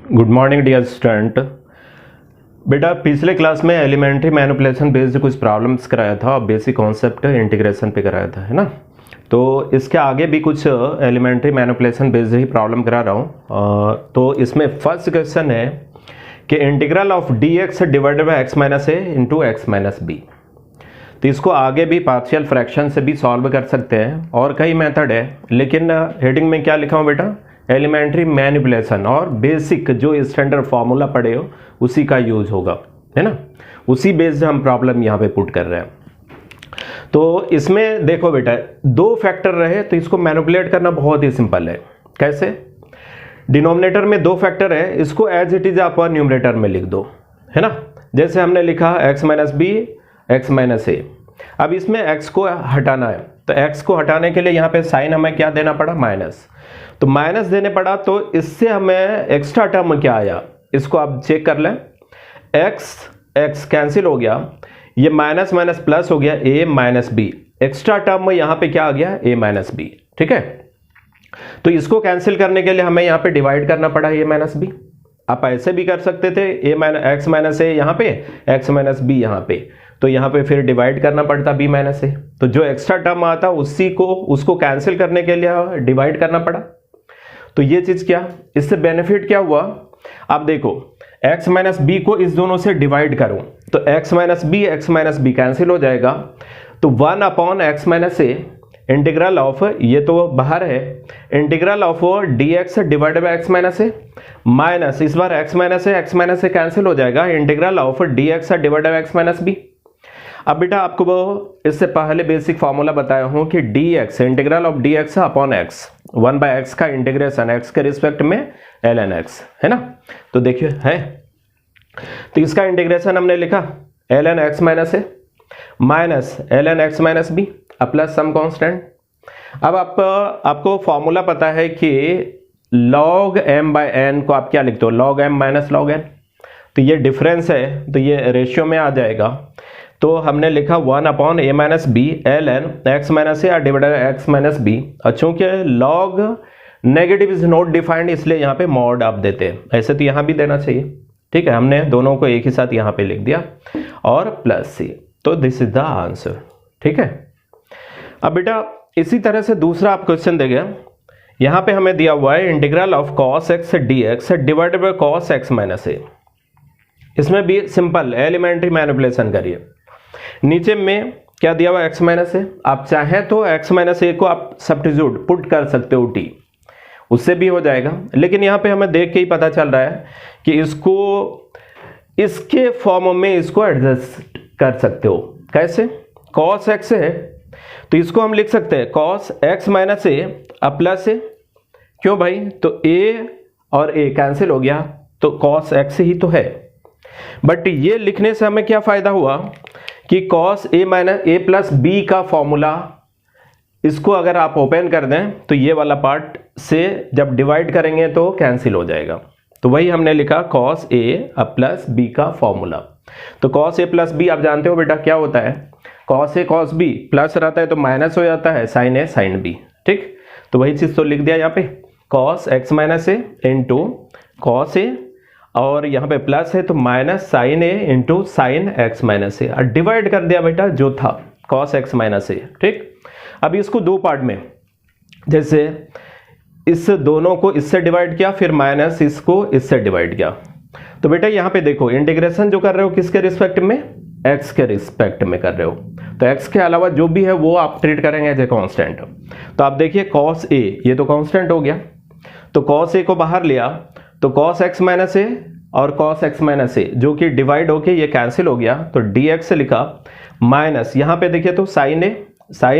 Good morning dear student. बेटा पिछले class में एलिमेंट्री मैनिपुलेशन बेस्ड कुछ प्रॉब्लम्स कराया था और बेसिक कॉन्सेप्ट इंटीग्रेशन पे कराया था, है ना। तो इसके आगे भी कुछ एलिमेंट्री मैनिपुलेशन बेस्ड ही प्रॉब्लम करा रहा हूँ। तो इसमें फर्स्ट क्वेश्चन है कि integral of d x divided by x minus A into x minus b. तो इसको आगे भी पार्शियल फ्रैक्शन से भी सॉल्व कर सकते हैं और कई मेथड है, लेकिन हेडिंग में क्या लिखा हूँ बेटा, एलिमेंट्री मैनिपुलेशन और बेसिक जो स्टैंडर्ड फार्मूला पढ़े हो उसी का यूज होगा, है ना। उसी बेस्ड हम प्रॉब्लम यहाँ पे पुट कर रहे हैं। तो इसमें देखो बेटा दो फैक्टर रहे तो इसको मैनिपुलेट करना बहुत ही सिंपल है। कैसे? डिनोमिनेटर में दो फैक्टर है, इसको एज इट इज आप न्यूमरेटर में लिख दो, है ना। जैसे हमने लिखा X minus B X minus A. अब इसमें x को हटाना है, तो x को हटाने के लिए यहाँ पे साइन हमें क्या देना पड़ा, माइनस। तो माइनस देने पड़ा तो इससे हमें एक्स्ट्रा टर्म क्या आया, इसको आप चेक कर लें। x कैंसिल हो गया, ये माइनस माइनस प्लस हो गया a minus b. Extra term यहाँ पे क्या आ गया, a माइनस बी, ठीक है। तो इसको कैंसिल करने के लिए हमें यहाँ पे डिवाइड करना पड़ा a माइनस बी। आप ऐसे भी कर सकते थे, एक्स माइनस ए यहाँ पे, एक्स माइनस बी यहाँ पे, तो यहाँ पे फिर डिवाइड करना पड़ता b माइनस ए। तो जो एक्स्ट्रा टर्म आता उसी को उसको कैंसिल करने के लिए डिवाइड करना पड़ा। तो ये चीज क्या, इससे बेनिफिट क्या हुआ, आप देखो x माइनस बी को इस दोनों से डिवाइड करो तो x माइनस बी कैंसिल हो जाएगा। तो 1 upon x minus a integral of, ये तो बाहर है, integral of d x divided by x minus A minus, इस बार एक्स माइनस ए कैंसिल हो जाएगा, integral of d x divided by x minus B. अब बेटा आपको वो इससे पहले बेसिक फॉर्मूला बताया हूं कि d x integral of d x upon x, 1 by x का इंटीग्रेशन एक्स के रिस्पेक्ट में एल एन एक्स, है ना। तो देखिए है, तो इसका इंटीग्रेशन हमने लिखा एल एन एक्स माइनस ए minus L N x minus B plus some constant. अब आपको फॉर्मूला पता है कि log m बाय n को आप क्या लिखते हो, log m minus log n। तो ये डिफरेंस है तो ये रेशियो में आ जाएगा। तो हमने लिखा 1 upon a minus B L N x minus A divided x minus b. चूंकि log negative is not defined इसलिए यहाँ पे मॉड आप देते हैं, ऐसे तो यहाँ भी देना चाहिए, ठीक है। हमने दोनों को एक ही साथ यहाँ पे लिख दिया और प्लस सी। तो दिस इज द आंसर, ठीक है। अब बेटा इसी तरह से दूसरा आप क्वेश्चन देंगे, यहाँ पे हमें दिया हुआ है integral of cos X D x divided by cos X minus A. इसमें भी सिंपल एलिमेंट्री मैनिपुलेशन करिए। नीचे में क्या दिया हुआ, एक्स माइनस ए। आप चाहें तो एक्स माइनस ए को आप सब्स्टिट्यूट पुट कर सकते हो टी, उससे भी हो जाएगा, लेकिन यहाँ पे हमें देख के ही पता चल रहा है कि इसको इसके फॉर्म में इसको एडजस्ट कर सकते हो। कैसे? कॉस एक्स है तो इसको हम लिख सकते हैं cos X minus a plus ए। क्यों भाई, तो ए और ए कैंसिल हो गया तो कॉस एक्स ही तो है। बट ये लिखने से हमें क्या फायदा हुआ कि cos a minus a plus b का फॉर्मूला, इसको अगर आप ओपन कर दें तो ये वाला पार्ट से जब डिवाइड करेंगे तो कैंसिल हो जाएगा। तो वही हमने लिखा कॉस ए प्लस बी का फॉर्मूला। तो कॉस ए प्लस बी आप जानते हो बेटा क्या होता है, cos A cos B plus रहता है तो माइनस हो जाता है, साइन ए साइन बी, ठीक। तो वही चीज तो लिख दिया यहाँ पे, cos X minus A into cos A, और यहाँ पे प्लस है तो माइनस साइन ए इंटू साइन एक्स माइनस ए, और डिवाइड कर दिया बेटा जो था कॉस एक्स माइनस ए, ठीक। अब इसको दो पार्ट में, जैसे इस दोनों को इससे डिवाइड किया फिर माइनस इसको इससे डिवाइड किया। तो बेटा यहाँ पे देखो इंटीग्रेशन जो कर रहे हो किसके रिस्पेक्ट में, एक्स के रिस्पेक्ट में कर रहे हो, तो एक्स के अलावा जो भी है वो आप ट्रीट करेंगे एज ए कांस्टेंट। तो आप देखिए कॉस ए ये तो कांस्टेंट हो गया, तो कॉस ए को बाहर लिया तो कॉस एक्स माइनस ए और कॉस एक्स माइनस ए जो कि डिवाइड होके ये कैंसिल हो गया, तो डी एक्स लिखा माइनस, यहाँ पे देखिए तो sine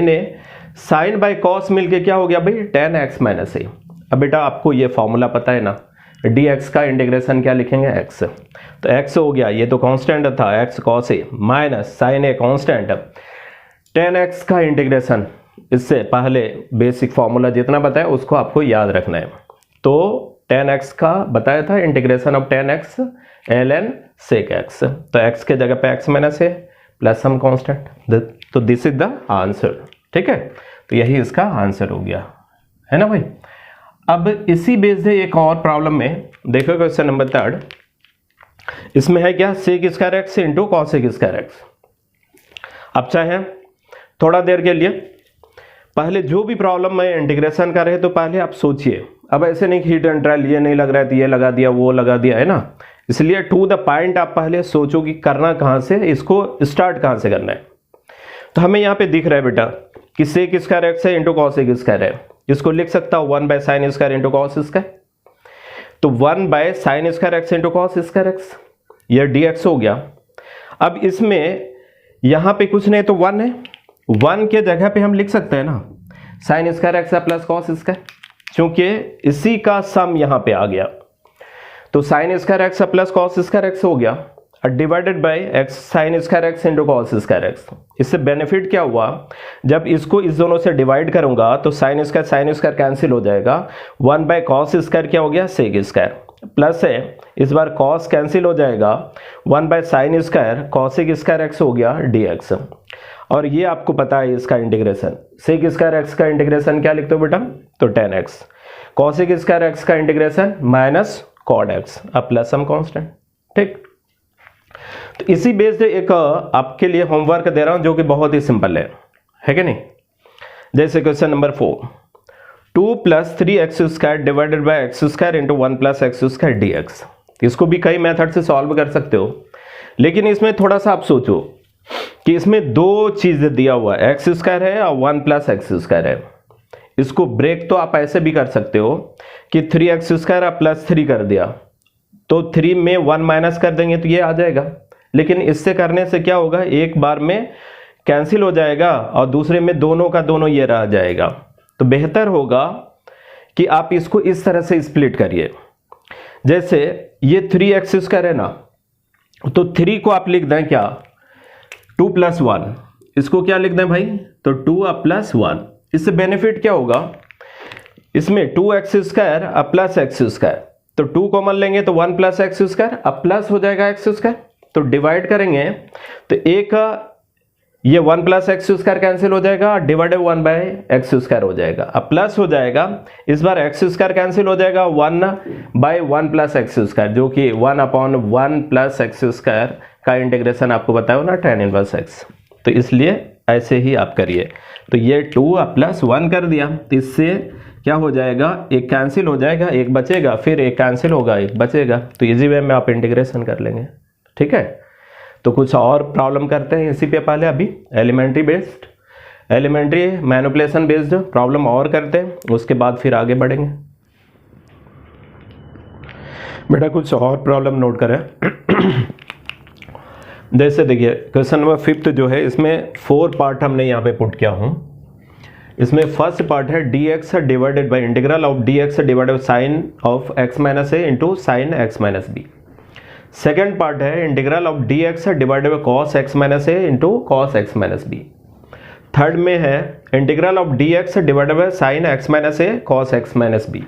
a sine by cos मिलके क्या हो गया भाई, टेन एक्स माइनस ए। अब बेटा आपको ये फॉर्मूला पता है ना, डी एक्स का इंटीग्रेशन क्या लिखेंगे, एक्स। तो एक्स हो गया, ये तो कांस्टेंट था x cos a minus sine a constant, tan x का इंटीग्रेशन, इससे पहले बेसिक फॉर्मूला जितना बताया उसको आपको याद रखना है। तो टेन एक्स का बताया था integration of tan x l n sec x, तो एक्स के जगह पे x minus a plus some constant, तो दिस इज द आंसर, ठीक है। तो यही इसका आंसर हो गया, है ना भाई। अब इसी बेस से एक और प्रॉब्लम में देखो क्वेश्चन नंबर 3, इसमें है क्या, sec square x into cosec square x. अब चाहे थोड़ा देर के लिए पहले जो भी प्रॉब्लम में इंटीग्रेशन का रहे तो पहले आप सोचिए, अब ऐसे नहीं कि हिट एंड ट्रायल ये नहीं लग रहा है तो ये लगा दिया वो लगा दिया, है ना। इसलिए टू द पॉइंट आप पहले सोचो कि करना कहाँ से, इसको स्टार्ट कहाँ से करना है। तो हमें यहाँ पे दिख रहा है बेटा कि सेक स्क्वायर एक्स है इंटू कॉसेक स्क्वायर है, इसको लिख सकता हूँ 1 by sine square into cos square. तो 1 by sign square x into cos square x, यह dx हो गया। अब इसमें यहाँ पे कुछ नहीं तो 1 है, 1 के जगह पे हम लिख सकते हैं ना sign square x plus cos square, क्योंकि इसी का सम यहाँ पे आ गया। तो sign square x plus cos square x हो गया divided by x sign square x into cos square x. इससे बेनिफिट क्या हुआ, जब इसको इस दोनों से डिवाइड करूंगा तो साइन स्क्वायर कैंसिल हो जाएगा, 1 बाय कॉस स्क्वायर क्या हो गया सेक स्क्वायर, प्लस है इस बार कॉस कैंसिल हो जाएगा, 1 by sine square cosec square x हो गया dx। और ये आपको पता है इसका इंटीग्रेशन, सेक स्क्वायर एक्स का इंटीग्रेशन क्या लिखते हो बेटा, तो tan x, cosec square x का इंटीग्रेशन माइनस कॉड एक्स, अब प्लस सम कांस्टेंट। ठीक, तो इसी बेस से एक आपके लिए होमवर्क दे रहा हूं जो कि बहुत ही सिंपल है कि नहीं। जैसे question number 4, 2 plus 3x square divided by x square into 1 plus x square dx। इसको भी कई मेथड से सॉल्व कर सकते हो, लेकिन इसमें थोड़ा सा आप सोचो कि इसमें दो चीजें दिया हुआ है, एक्स स्क्वायर है और 1 प्लस एक्स स्क्वायर है। इसको ब्रेक तो आप ऐसे भी कर सकते हो कि 3x स्क्वायर प्लस 3 कर दिया तो 3 में 1 माइनस कर देंगे तो ये आ जाएगा, लेकिन इससे करने से क्या होगा, एक बार में कैंसिल हो जाएगा और दूसरे में दोनों का दोनों ये रह जाएगा। तो बेहतर होगा कि आप इसको इस तरह से स्प्लिट करिए, जैसे ये 3x स्क्वायर है ना, तो 3 को आप लिख दें क्या 2 प्लस 1, इसको क्या लिख दें भाई, तो 2 प्लस 1। इससे बेनिफिट क्या होगा, इसमें 2x square plus x square, तो 2 कॉमन लेंगे तो 1 प्लस एक्स स्क्वायर, अब प्लस हो जाएगा एक्स स्क्वायर, तो डिवाइड करेंगे तो एक ये 1 प्लस एक्स स्क्वायर कैंसिल हो जाएगा, डिवाइडेड 1 बाय एक्स स्क्वायर हो जाएगा, अब प्लस हो जाएगा, इस बार एक्स स्क्वायर कैंसिल हो जाएगा, 1 बाय 1 प्लस एक्स स्क्वायर, जो कि 1/1 प्लस एक्स स्क्वायर का इंटीग्रेशन आपको बताया ना tan इनवर्स x। तो इसलिए ऐसे ही आप करिए, तो ये 2 प्लस 1 कर दिया, तो इससे क्या हो जाएगा, एक कैंसिल हो जाएगा एक बचेगा, फिर एक कैंसिल होगा एक बचेगा, तो इजी वे में आप इंटीग्रेशन कर लेंगे। ठीक है, तो कुछ और प्रॉब्लम करते हैं इसी पे, पहले अभी एलिमेंट्री मैनिपुलेशन बेस्ड प्रॉब्लम और करते हैं, उसके बाद फिर आगे बढ़ेंगे। बेटा कुछ और प्रॉब्लम नोट करें। जैसे देखिए क्वेश्चन नंबर 5 जो है, इसमें 4 पार्ट हमने यहाँ पे पुट किया हूँ। इसमें फर्स्ट पार्ट है dx divided by integral of dx divided by sine of x minus A into sine x minus B. Second part है integral of dx divided by cos X minus A into cos X minus B. Third में है integral of dx divided by sine x minus A cos X minus B.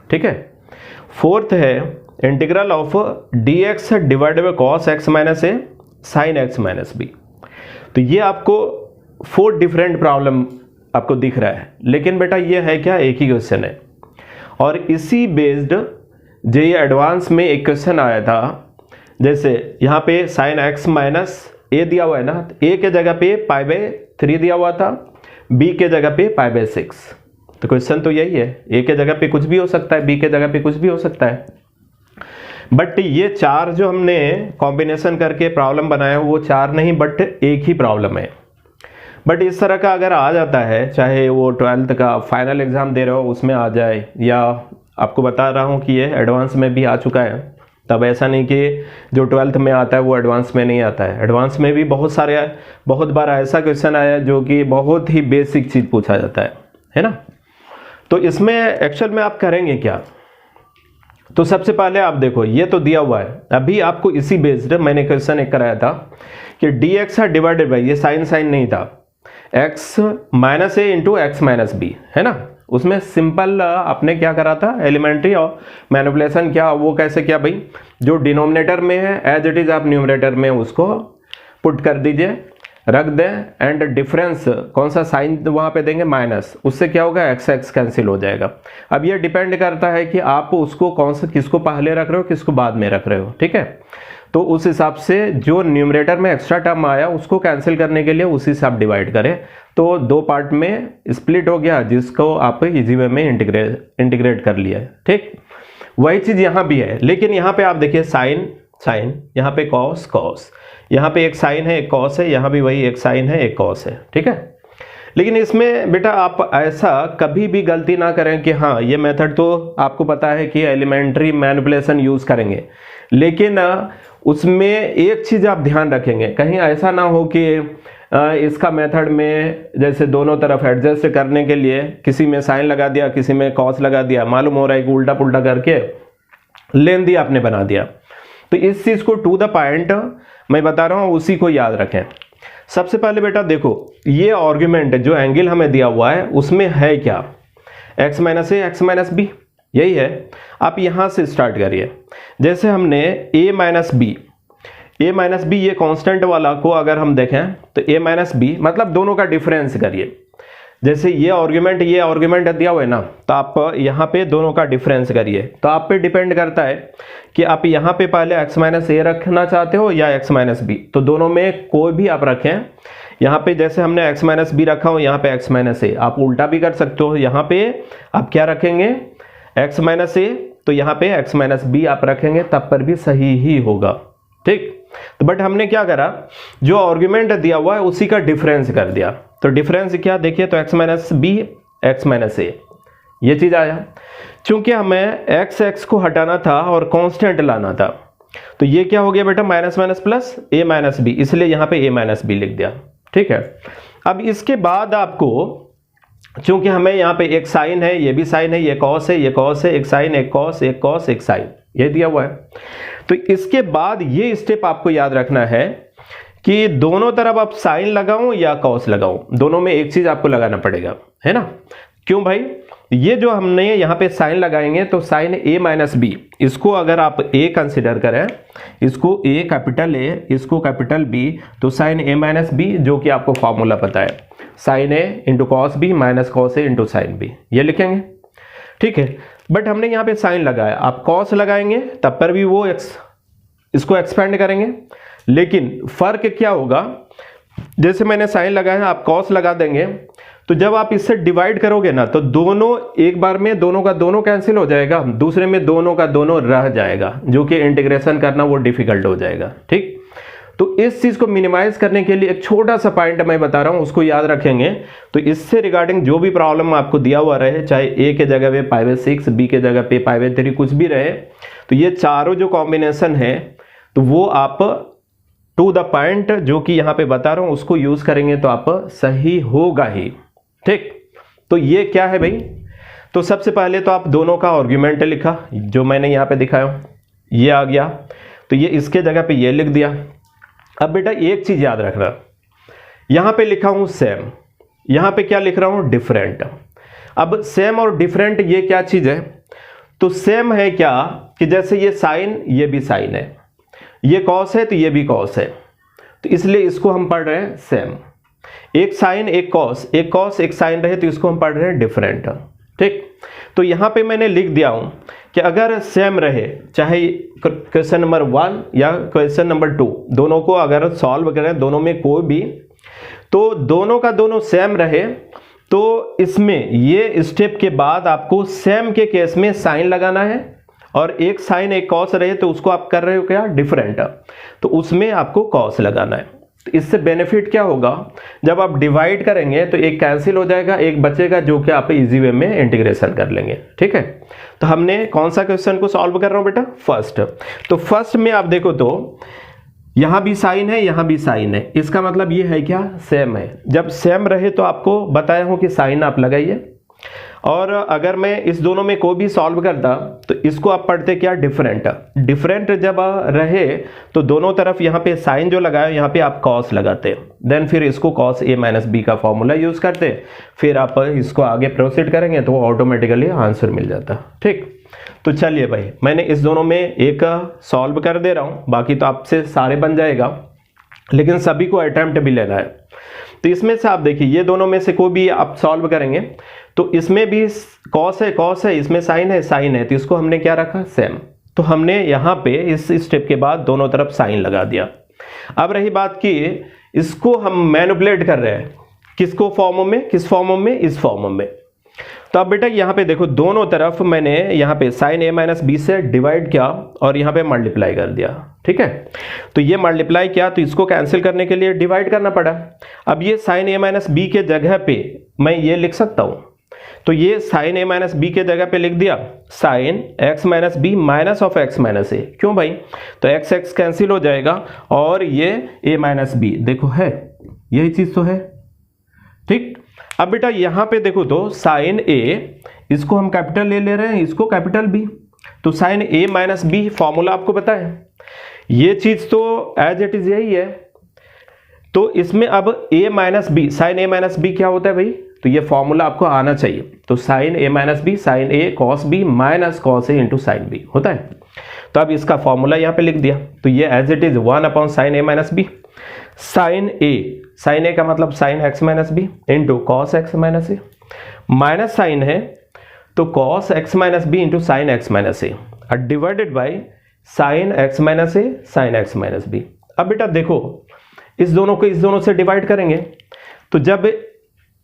ठीक है, fourth है integral of dx divided by cos X minus A sine x minus b. तो ये आपको 4 different problem आपको दिख रहा है, लेकिन बेटा ये है क्या, एक ही क्वेश्चन है। और इसी बेस्ड जेईई एडवांस में एक क्वेश्चन आया था, जैसे यहाँ पे साइन एक्स माइनस ए दिया हुआ है ना, ए के जगह पे π/3 दिया हुआ था, बी के जगह पे π/6। तो क्वेश्चन तो यही है, ए के जगह पे कुछ भी हो सकता है, बी के जगह पे कुछ भी हो सकता है, बट ये 4 जो हमने कॉम्बिनेशन करके प्रॉब्लम बनाया वो 4 नहीं बट एक ही प्रॉब्लम है। बट इस तरह का अगर आ जाता है, चाहे वो 12th का फाइनल एग्जाम दे रहे हो उसमें आ जाए, या आपको बता रहा हूँ कि ये एडवांस में भी आ चुका है, तब ऐसा नहीं कि जो 12th में आता है वो एडवांस में नहीं आता है। एडवांस में भी बहुत बार ऐसा क्वेश्चन आया जो कि बहुत ही बेसिक चीज़ पूछा जाता है ना। तो इसमें एक्चुअल में आप करेंगे क्या, तो सबसे पहले आप देखो ये तो दिया हुआ है, अभी आपको इसी बेस्ड मैंने क्वेश्चन एक कराया था कि dx डिवाइडेड बाई, ये साइन नहीं था, x माइनस ए इंटू एक्स माइनस बी, है ना। उसमें सिंपल आपने क्या करा था, एलिमेंट्री और मैनिपुलेशन क्या, वो कैसे किया भाई, जो डिनोमिनेटर में है एज इट इज आप न्यूमरेटर में उसको पुट कर दीजिए, रख दें एंड डिफरेंस कौन सा साइन वहाँ पे देंगे माइनस, उससे क्या होगा एक्स एक्स कैंसिल हो जाएगा। अब ये डिपेंड करता है कि आप उसको कौन सा किसको पहले रख रहे हो किसको बाद में रख रहे हो, ठीक है। तो उस हिसाब से जो न्यूमरेटर में एक्स्ट्रा टर्म आया उसको कैंसिल करने के लिए उसी से आप डिवाइड करें, तो दो पार्ट में स्प्लिट हो गया जिसको आप इजी वे में इंटीग्रेट कर लिया है, ठीक। वही चीज़ यहाँ भी है, लेकिन यहाँ पे आप देखिए साइन साइन, यहाँ पे कॉस कॉस, यहाँ पे एक साइन है एक कॉस है, यहाँ भी वही एक साइन है एक कॉस है, ठीक है। लेकिन इसमें बेटा आप ऐसा कभी भी गलती ना करें कि हाँ ये मेथड तो आपको पता है कि एलिमेंट्री मैनिपुलेशन यूज़ करेंगे, लेकिन उसमें एक चीज़ आप ध्यान रखेंगे कहीं ऐसा ना हो कि इसका मेथड में जैसे दोनों तरफ एडजस्ट करने के लिए किसी में साइन लगा दिया किसी में कॉस लगा दिया, मालूम हो रहा है कि उल्टा पुल्टा करके लेंदी आपने बना दिया। तो इस चीज़ को टू द पॉइंट मैं बता रहा हूँ उसी को याद रखें। सबसे पहले बेटा देखो ये आर्गुमेंट जो एंगल हमें दिया हुआ है उसमें है क्या, x माइनस ए एक्स माइनस बी, यही है। आप यहाँ से स्टार्ट करिए, जैसे हमने a माइनस बी ये कांस्टेंट वाला को अगर हम देखें तो a माइनस बी मतलब दोनों का डिफरेंस करिए। जैसे ये आर्गुमेंट दिया हुआ है ना, तो आप यहाँ पे दोनों का डिफरेंस करिए। तो आप पे डिपेंड करता है कि आप यहाँ पे पहले x माइनस ए रखना चाहते हो या x माइनस बी, तो दोनों में कोई भी आप रखें। यहाँ पे जैसे हमने x माइनस बी रखा हो, यहाँ पे x माइनस ए, आप उल्टा भी कर सकते हो। यहाँ पे आप क्या रखेंगे x माइनस ए, तो यहाँ पे x माइनस बी आप रखेंगे, तब पर भी सही ही होगा, ठीक। तो बट हमने क्या करा, जो आर्गुमेंट दिया हुआ है उसी का डिफरेंस कर दिया। तो डिफरेंस क्या देखिए, तो x minus B X minus A, ये चीज आया। चूंकि हमें x को हटाना था और कांस्टेंट लाना था, तो ये क्या हो गया बेटा minus minus plus a minus b, इसलिए यहाँ पे a माइनस बी लिख दिया, ठीक है। अब इसके बाद आपको चूंकि हमें यहाँ पे एक साइन है, ये भी साइन है, ये कॉस है, ये कॉस है, एक साइन एक कॉस एक कॉस एक साइन, ये दिया हुआ है। तो इसके बाद ये स्टेप आपको याद रखना है कि दोनों तरफ आप साइन लगाऊं या कॉस लगाऊं, दोनों में एक चीज आपको लगाना पड़ेगा, है ना। क्यों भाई, ये जो हमने यहाँ पे साइन लगाएंगे तो साइन a माइनस बी, इसको अगर आप a कंसिडर करें, इसको a कैपिटल A, इसको कैपिटल B, तो साइन a माइनस बी, जो कि आपको फॉर्मूला पता है, sine a into cos b minus cos a into sine b, ये लिखेंगे, ठीक है। बट हमने यहाँ पे साइन लगाया, आप कॉस लगाएंगे तब पर भी वो इसको एक्सपेंड करेंगे, लेकिन फर्क क्या होगा, जैसे मैंने साइन लगाया आप कॉस लगा देंगे, तो जब आप इससे डिवाइड करोगे ना तो दोनों एक बार में दोनों का दोनों कैंसिल हो जाएगा, दूसरे में दोनों का दोनों रह जाएगा, जो कि इंटीग्रेशन करना वो डिफिकल्ट हो जाएगा, ठीक। तो इस चीज को मिनिमाइज करने के लिए एक छोटा सा पॉइंट मैं बता रहा हूं, उसको याद रखेंगे। तो इससे रिगार्डिंग जो भी प्रॉब्लम आपको दिया हुआ रहे, चाहे ए के जगह पे पाई बाय 6, बी के जगह पे पाई बाय 3, कुछ भी रहे, तो ये चारों जो कॉम्बिनेशन है तो वो आप टू द पॉइंट जो कि यहाँ पे बता रहा हूं उसको यूज करेंगे तो आप सही होगा ही, ठीक। तो ये क्या है भाई, तो सबसे पहले तो आप दोनों का आर्गुमेंट लिखा, जो मैंने यहाँ पे दिखाया ये आ गया, तो ये इसके जगह पे ये लिख दिया। अब बेटा एक चीज याद रखना, यहां पे लिखा हूं सेम, यहां पे क्या लिख रहा हूं डिफरेंट। अब सेम और डिफरेंट ये क्या चीज है, तो सेम है क्या कि जैसे ये साइन ये भी साइन है, ये कॉस है तो ये भी कॉस है, तो इसलिए इसको हम पढ़ रहे हैं सेम। एक साइन एक कॉस एक साइन रहे तो इसको हम पढ़ रहे हैं डिफरेंट, ठीक। तो यहां पे मैंने लिख दिया हूं कि अगर सेम रहे, चाहे क्वेश्चन नंबर 1 या क्वेश्चन नंबर 2, दोनों को अगर सॉल्व करें, दोनों में कोई भी, तो दोनों का दोनों सेम रहे, तो इसमें ये स्टेप के बाद आपको सेम के केस में साइन लगाना है, और एक साइन एक कॉस रहे तो उसको आप कर रहे हो क्या डिफरेंट, तो उसमें आपको कॉस लगाना है। तो इससे बेनिफिट क्या होगा, जब आप डिवाइड करेंगे तो एक कैंसिल हो जाएगा, एक बचेगा, जो कि आप इजी वे में इंटीग्रेशन कर लेंगे, ठीक है। तो हमने कौन सा क्वेश्चन को सॉल्व कर रहा हूं बेटा, फर्स्ट। तो फर्स्ट में आप देखो तो यहां भी साइन है यहां भी साइन है, इसका मतलब ये है क्या सेम है। जब सेम रहे तो आपको बताया हूं कि साइन आप लगाइए, और अगर मैं इस दोनों में कोई भी सॉल्व करता तो इसको आप पढ़ते क्या डिफरेंट। डिफरेंट जब रहे तो दोनों तरफ यहाँ पे साइन जो लगाया यहाँ पे आप कॉस लगाते, देन फिर इसको कॉस a माइनस बी का फॉर्मूला यूज करते, फिर आप इसको आगे प्रोसीड करेंगे तो ऑटोमेटिकली आंसर मिल जाता, ठीक। तो चलिए भाई, मैंने इस दोनों में एक सॉल्व कर दे रहा हूँ, बाकी तो आपसे सारे बन जाएगा, लेकिन सभी को अटेम्प्ट भी लेना है। तो इसमें से आप देखिए ये दोनों में से कोई भी आप सॉल्व करेंगे तो इसमें भी कॉस है, इसमें साइन है, तो इसको हमने क्या रखा, सेम। तो हमने यहाँ पे इस स्टेप के बाद दोनों तरफ साइन लगा दिया। अब रही बात की इसको हम मैनिपुलेट कर रहे हैं किस फॉर्म में, इस फॉर्म में। तो अब बेटा यहाँ पे देखो दोनों तरफ मैंने यहाँ पे साइन ए माइनस बी से डिवाइड किया और यहाँ पे मल्टीप्लाई कर दिया, ठीक है। तो ये मल्टीप्लाई किया तो इसको कैंसिल करने के लिए डिवाइड करना पड़ा। अब ये साइन ए माइनस बी के जगह पे मैं ये लिख सकता हूँ, तो ये साइन ए माइनस बी के जगह पे लिख दिया sine x minus B minus of X minus A. क्यों भाई, तो एक्स एक्स कैंसिल हो जाएगा और ये ए माइनस बी देखो है, यही चीज तो है, ठीक। अब बेटा यहां पे देखो तो साइन ए इसको हम कैपिटल ले रहे हैं, इसको कैपिटल बी, तो sine A minus B formula आपको पता है, ये चीज तो एज इट इज यही है। तो इसमें अब ए minus B, sine A minus B क्या होता है भाई, तो ये फॉर्मूला आपको आना चाहिए। तो sine A minus B sine A cos b minus cos A into sine B होता है। तो अब इसका फॉर्मूला यहां पे लिख दिया, तो ये as it is 1 upon sine A minus B, sine A का मतलब sine x minus B into cos X minus ए, माइनस साइन है तो cos X minus B into sine x minus A divided by sine x minus A sine x minus B. अब बेटा देखो इस दोनों को इस दोनों से डिवाइड करेंगे, तो जब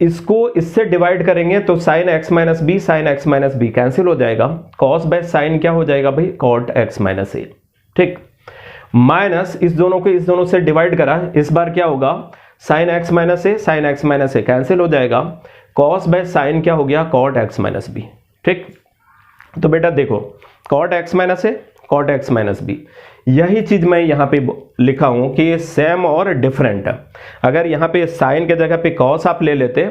इसको इससे डिवाइड करेंगे तो sine x minus B sine x minus b cancel हो जाएगा, कॉस बाय साइन क्या हो जाएगा भाई, कॉट एक्स माइनस ए, ठीक। माइनस इस दोनों को इस दोनों से डिवाइड करा, इस बार क्या होगा sine x minus A sine x minus a cancel हो जाएगा, कॉस बाय साइन क्या हो गया, कॉट एक्स माइनस बी, ठीक। तो बेटा देखो cot x minus a cot x minus B, यही चीज मैं यहाँ पे लिखा हूं कि सेम और डिफरेंट है। अगर यहाँ पे साइन के जगह पे कॉस आप ले लेते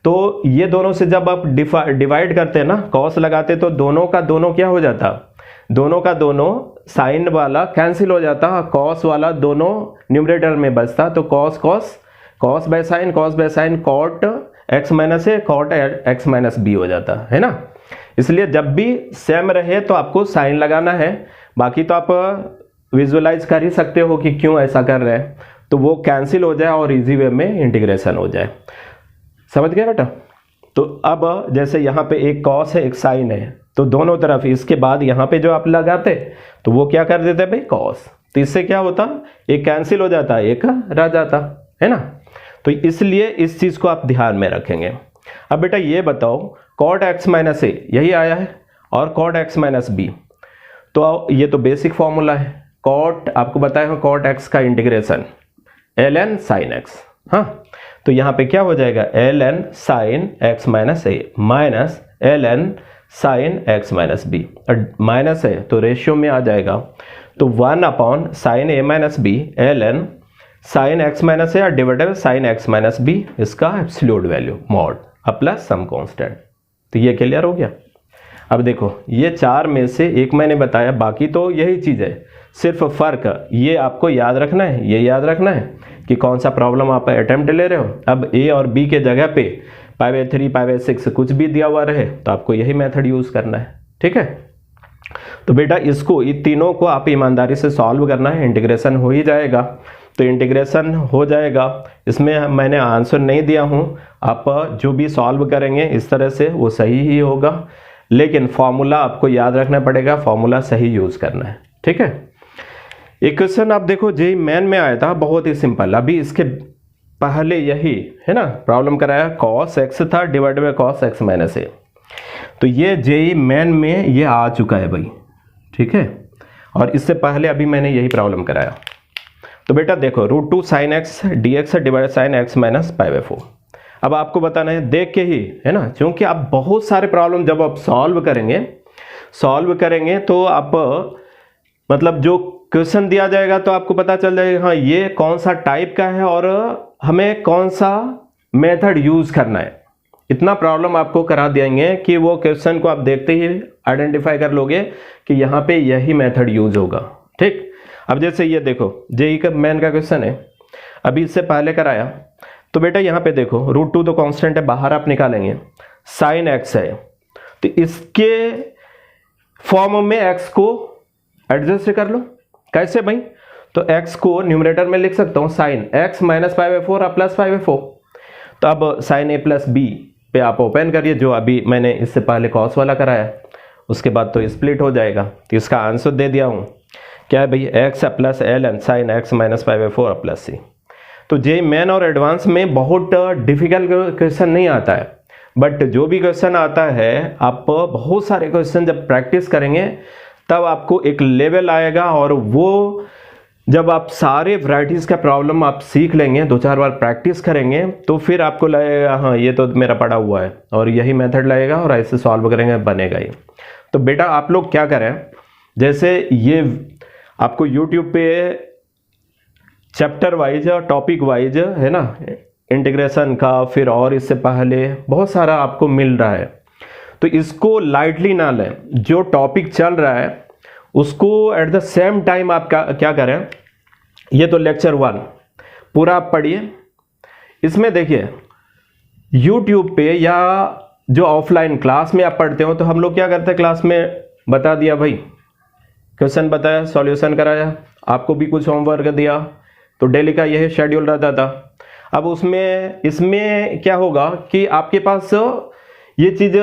तो ये दोनों से जब आप डिवाइड करते हैं ना, कॉस लगाते तो दोनों का दोनों क्या हो जाता, दोनों का दोनों साइन वाला कैंसिल हो जाता, कॉस वाला दोनों न्यूमरेटर में बचता, तो cos cos cos by sine cot x minus a cot x minus b हो जाता है ना। इसलिए जब भी सेम रहे तो आपको साइन लगाना है, बाकी तो आप विजुअलाइज कर ही सकते हो कि क्यों ऐसा कर रहे हैं, तो वो कैंसिल हो जाए और इजी वे में इंटीग्रेशन हो जाए। समझ गए बेटा। तो अब जैसे यहाँ पे एक कॉस है एक साइन है, तो दोनों तरफ इसके बाद यहाँ पे जो आप लगाते तो वो क्या कर देते भाई कॉस, तो इससे क्या होता एक कैंसिल हो जाता एक रह जाता है ना। तो इसलिए इस चीज को आप ध्यान में रखेंगे। अब बेटा ये बताओ कॉट एक्स माइनस ए यही आया है और कॉट एक्स माइनस बी, तो ये तो बेसिक फॉर्मूला है। कॉट आपको बताया कॉट एक्स का integration L N sine X, हाँ, तो यहाँ पे क्या हो जाएगा L N sine x minus ए minus L N sine x minus B, minus है तो रेशियो में आ जाएगा, तो 1 upon sine A minus B L N sine x minus A divided sine x minus B, इसका absolute value mod plus some constant. तो ये clear हो गया। अब देखो ये चार में से एक मैंने बताया, बाकी तो यही चीज है, सिर्फ फर्क ये आपको याद रखना है, ये याद रखना है कि कौन सा प्रॉब्लम आप अटेम्प्ट ले रहे हो। अब ए और बी के जगह पे π/3 π/6 कुछ भी दिया हुआ रहे तो आपको यही मेथड यूज करना है, ठीक है। तो बेटा इसको ये तीनों को आप ईमानदारी से सॉल्व करना है, इंटीग्रेशन हो ही जाएगा। तो इंटीग्रेशन हो जाएगा, इसमें मैंने आंसर नहीं दिया हूं, आप जो भी सॉल्व करेंगे इस तरह से वो सही ही होगा, लेकिन फॉर्मूला आपको याद रखना पड़ेगा, फॉर्मूला सही यूज करना है, ठीक है। एक क्वेश्चन आप देखो जेईई मेन में आया था, बहुत ही सिंपल, अभी इसके पहले यही है ना प्रॉब्लम कराया, कॉस एक्स था divided by cos X minus A, तो ये जेईई मेन में ये आ चुका है भाई, ठीक है। और इससे पहले अभी मैंने यही प्रॉब्लम कराया। तो बेटा देखो √2 sine X D x divided sine x minus π/4, अब आपको बताना है देख के ही, है ना, क्योंकि आप बहुत सारे प्रॉब्लम जब आप सॉल्व करेंगे तो आप मतलब जो क्वेश्चन दिया जाएगा तो आपको पता चल जाएगा हाँ ये कौन सा टाइप का है और हमें कौन सा मेथड यूज करना है। इतना प्रॉब्लम आपको करा देंगे कि वो क्वेश्चन को आप देखते ही आइडेंटिफाई कर लोगे कि यहाँ पे यही मेथड यूज होगा, ठीक। अब जैसे ये देखो जेईई का मेन का क्वेश्चन है, अभी इससे पहले कराया, तो बेटा यहाँ पे देखो √2 तो कांस्टेंट है, बाहर आप निकालेंगे, साइन एक्स है तो इसके फॉर्म में एक्स को एडजस्ट कर लो। कैसे भाई, तो x को न्यूमरेटर में लिख सकता हूं साइन x माइनस π/4 प्लस π/4, तो अब साइन ए प्लस बी पे आप ओपन करिए, जो अभी मैंने इससे पहले कॉस वाला कराया, उसके बाद तो स्प्लिट हो जाएगा। तो इसका आंसर दे दिया हूँ, क्या है भाई, X plus L N sine x minus 5/4 plus C. तो जे मेन और एडवांस में बहुत डिफिकल्ट क्वेश्चन नहीं आता है, बट जो भी क्वेश्चन आता है आप बहुत सारे क्वेश्चन जब प्रैक्टिस करेंगे तब आपको एक लेवल आएगा, और वो जब आप सारे वैरायटीज़ का प्रॉब्लम आप सीख लेंगे, 2-4 बार प्रैक्टिस करेंगे, तो फिर आपको लगेगा हाँ ये तो मेरा पड़ा हुआ है, और यही मेथड लगेगा और ऐसे सॉल्व करेंगे बनेगा ही। तो बेटा आप लोग क्या करें, जैसे ये आपको YouTube पे चैप्टर वाइज और टॉपिक वाइज है ना इंटीग्रेशन का, फिर और इससे पहले बहुत सारा आपको मिल रहा है, तो इसको लाइटली ना लें। जो टॉपिक चल रहा है उसको एट द सेम टाइम आप क्या करें, ये तो लेक्चर 1 पूरा आप पढ़िए। इसमें देखिए YouTube पे या जो ऑफलाइन क्लास में आप पढ़ते हो, तो हम लोग क्या करते हैं, क्लास में बता दिया भाई, क्वेश्चन बताया, सॉल्यूशन कराया, आपको भी कुछ होमवर्क दिया, तो डेली का यही शेड्यूल रहता था। अब इसमें क्या होगा कि आपके पास ये चीज़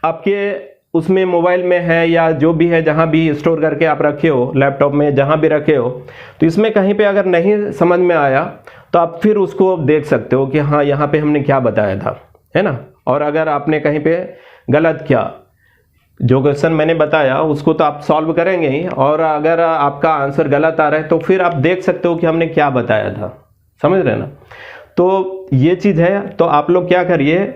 आपके उसमें मोबाइल में है या जो भी है, जहाँ भी स्टोर करके आप रखे हो, लैपटॉप में जहाँ भी रखे हो, तो इसमें कहीं पे अगर नहीं समझ में आया तो आप फिर उसको देख सकते हो कि हाँ यहाँ पे हमने क्या बताया था, है ना। और अगर आपने कहीं पे गलत किया, जो क्वेश्चन मैंने बताया उसको तो आप सॉल्व करेंगे ही, और अगर आपका आंसर गलत आ रहा है तो फिर आप देख सकते हो कि हमने क्या बताया था, समझ रहे ना। तो ये चीज़ है, तो आप लोग क्या करिए,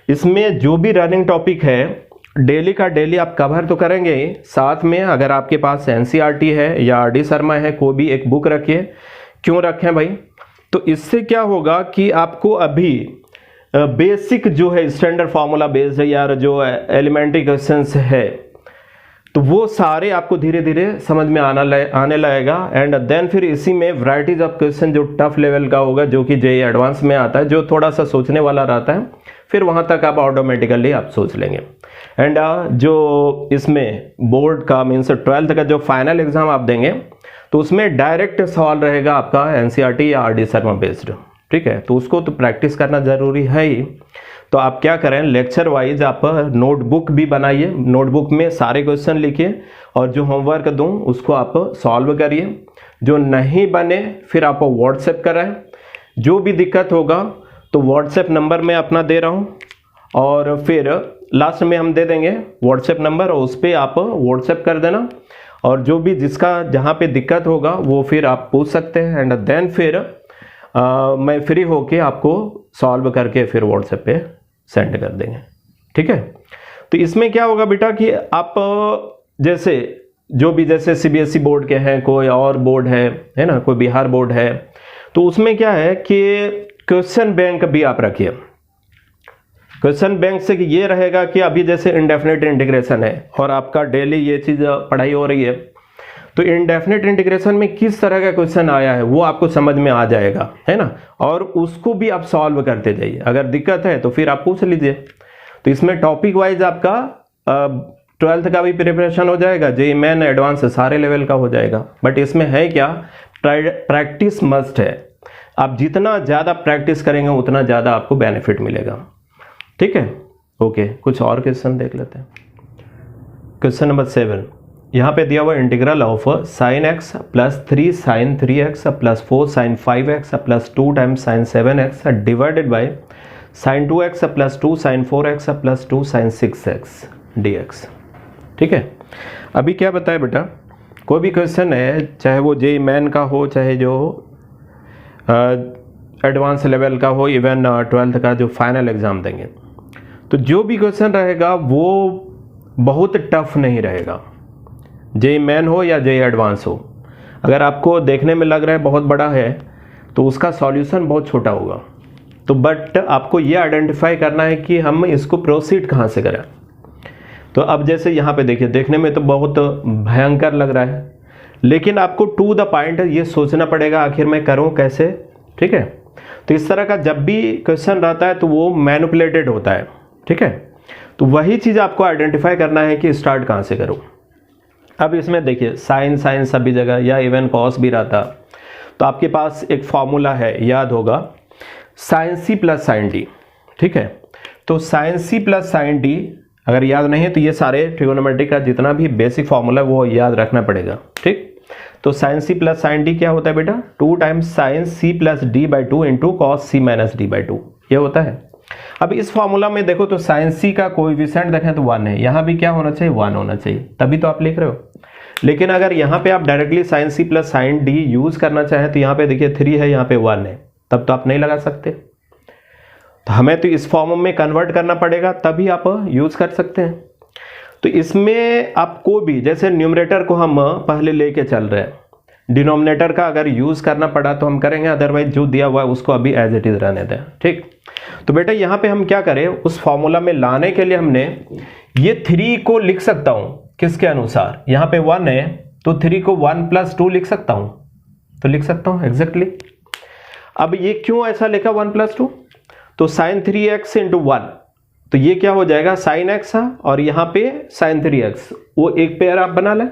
इसमें जो भी रनिंग टॉपिक है डेली का डेली आप कवर तो करेंगे ही, साथ में अगर आपके पास NCERT है या RD शर्मा है, कोई भी एक बुक रखिए। क्यों रखें भाई, तो इससे क्या होगा कि आपको अभी बेसिक जो है स्टैंडर्ड फार्मूला बेस्ड है यार, जो एलिमेंट्री क्वेश्चंस है, तो वो सारे आपको धीरे धीरे समझ में आने लगेगा। एंड देन फिर इसी में वैरायटीज ऑफ क्वेश्चन जो टफ लेवल का होगा, जो कि JEE एडवांस में आता है, जो थोड़ा सा सोचने वाला रहता है, फिर वहाँ तक आप ऑटोमेटिकली आप सोच लेंगे। एंड जो इसमें बोर्ड का मीन्स 12th का जो फाइनल एग्जाम आप देंगे, तो उसमें डायरेक्ट सवाल रहेगा आपका NCERT या RD शर्मा बेस्ड, ठीक है। तो उसको तो प्रैक्टिस करना ज़रूरी है ही। तो आप क्या करें, लेक्चर वाइज आप नोटबुक भी बनाइए, नोटबुक में सारे क्वेश्चन लिखिए, और जो होमवर्क दूं उसको आप सॉल्व करिए। जो नहीं बने फिर आप व्हाट्सएप करें, जो भी दिक्कत होगा तो व्हाट्सएप नंबर मैं अपना दे रहा हूँ, और फिर लास्ट में हम दे देंगे व्हाट्सएप नंबर, और उस पर आप व्हाट्सएप कर देना, और जो भी जिसका जहाँ पे दिक्कत होगा वो फिर आप पूछ सकते हैं। एंड देन फिर मैं फ्री होके आपको सॉल्व करके फिर व्हाट्सएप पे सेंड कर देंगे, ठीक है। तो इसमें क्या होगा बेटा कि आप जैसे जो भी जैसे CBSE बोर्ड के हैं, कोई और बोर्ड है ना, कोई बिहार बोर्ड है, तो उसमें क्या है कि क्वेश्चन बैंक भी आप रखिए। क्वेश्चन बैंक से ये रहेगा कि अभी जैसे इंडेफिनिट इंटीग्रेशन है और आपका डेली ये चीज़ पढ़ाई हो रही है, तो इंडेफिनिट इंटीग्रेशन में किस तरह का क्वेश्चन आया है वो आपको समझ में आ जाएगा, है ना, और उसको भी आप सॉल्व करते जाइए। अगर दिक्कत है तो फिर आप पूछ लीजिए। तो इसमें टॉपिक वाइज आपका 12th का भी प्रिपरेशन हो जाएगा, JEE मेन एडवांस सारे लेवल का हो जाएगा। बट इसमें है क्या, प्रैक्टिस मस्ट है। आप जितना ज़्यादा प्रैक्टिस करेंगे उतना ज़्यादा आपको बेनिफिट मिलेगा, ठीक है। ओके, कुछ और क्वेश्चन देख लेते हैं। क्वेश्चन नंबर 7 यहाँ पे दिया हुआ integral of sin x plus 3 sin 3x plus 4 sin 5x plus 2 times sin 7x divided by sin 2x plus 2 sin 4x plus 2 sin 6x dx, ठीक है। अभी क्या बताए बेटा, कोई भी क्वेश्चन है, चाहे वो JEE मेन का हो, चाहे जो एडवांस लेवल का हो, इवन 12th का जो फाइनल एग्ज़ाम देंगे, तो जो भी क्वेश्चन रहेगा वो बहुत टफ नहीं रहेगा, JEE मेन हो या JEE एडवांस हो। अगर आपको देखने में लग रहा है बहुत बड़ा है तो उसका सॉल्यूशन बहुत छोटा होगा। तो बट आपको ये आइडेंटिफाई करना है कि हम इसको प्रोसीड कहाँ से करें। तो अब जैसे यहाँ पे देखिए, देखने में तो बहुत भयंकर लग रहा है, लेकिन आपको टू द पॉइंट ये सोचना पड़ेगा आखिर मैं करूँ कैसे, ठीक है। तो इस तरह का जब भी क्वेश्चन रहता है तो वो मैनिपुलेटेड होता है, ठीक है। तो वही चीज़ आपको आइडेंटिफाई करना है कि स्टार्ट कहाँ से करूँ। अब इसमें देखिए साइन सभी जगह या इवन कॉस भी रहता, तो आपके पास एक फॉर्मूला है, याद होगा, sine c plus sine d, ठीक है। तो sine c plus sine d अगर याद नहीं है तो ये सारे ट्रिगोनोमेट्री का जितना भी बेसिक फॉर्मूला वो याद रखना पड़ेगा, ठीक। तो sine c plus sine d क्या होता है बेटा, 2 times sine c plus d by 2 into cos c minus d by 2, ये होता है। अब इस फॉर्मूला में देखो तो साइन सी का कोएफिशिएंट देखें तो 1 है, यहाँ भी क्या होना चाहिए, 1 होना चाहिए, तभी तो आप लिख रहे हो। लेकिन अगर यहाँ पे आप directly sine c plus sine d use करना चाहें तो यहाँ पे देखिए 3 है, यहाँ पे 1 है, तब तो आप नहीं लगा सकते। तो हमें तो इस फॉर्म में कन्वर्ट करना पड़ेगा, तभी आप यूज कर सकते हैं। तो इसमें आपको भी जैसे न्यूमरेटर को हम पहले लेके चल रहे हैं, डिनोमिनेटर का अगर यूज करना पड़ा तो हम करेंगे, अदरवाइज जो दिया हुआ है उसको अभी एज इट इज रहने दें, ठीक। तो बेटा यहाँ पे हम क्या करें, उस फॉर्मूला में लाने के लिए हमने ये 3 को लिख सकता हूं किसके अनुसार, यहाँ पे 1 है तो 3 को 1 प्लस 2 लिख सकता हूं, तो लिख सकता हूं एग्जैक्टली। अब ये क्यों ऐसा लिखा 1 प्लस 2, तो साइन 3x इंटू 1, तो ये क्या हो जाएगा साइन x है और यहाँ पे साइन 3x, वो एक पेयर आप बना लें।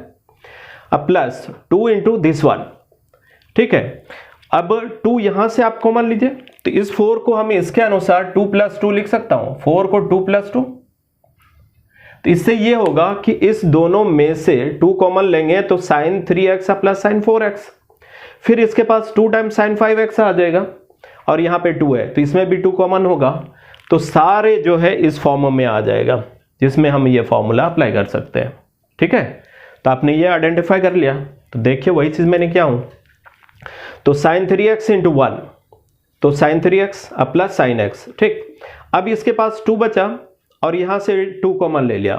अब प्लस 2 इंटू दिस 1, ठीक है। अब 2 यहां से आप कॉमन लीजिए, तो इस 4 को हम इसके अनुसार 2 प्लस 2 लिख सकता हूं, 4 को 2 प्लस 2। तो इससे ये होगा कि इस दोनों में से 2 कॉमन लेंगे तो sign 3x plus sign 4x, फिर इसके पास 2 टाइम्स साइन 5x आ जाएगा और यहाँ पे 2 है तो इसमें भी 2 कॉमन होगा, तो सारे जो है इस फॉर्म में आ जाएगा जिसमें हम ये फॉर्मूला अप्लाई कर सकते हैं, ठीक है। तो आपने ये आइडेंटिफाई कर लिया, तो देखिए वही चीज मैंने क्या हूं, तो साइन 3x इंटू 1, तो साइन 3x अब प्लस साइन x, ठीक। अब इसके पास 2 बचा और यहां से 2 कॉमन ले लिया,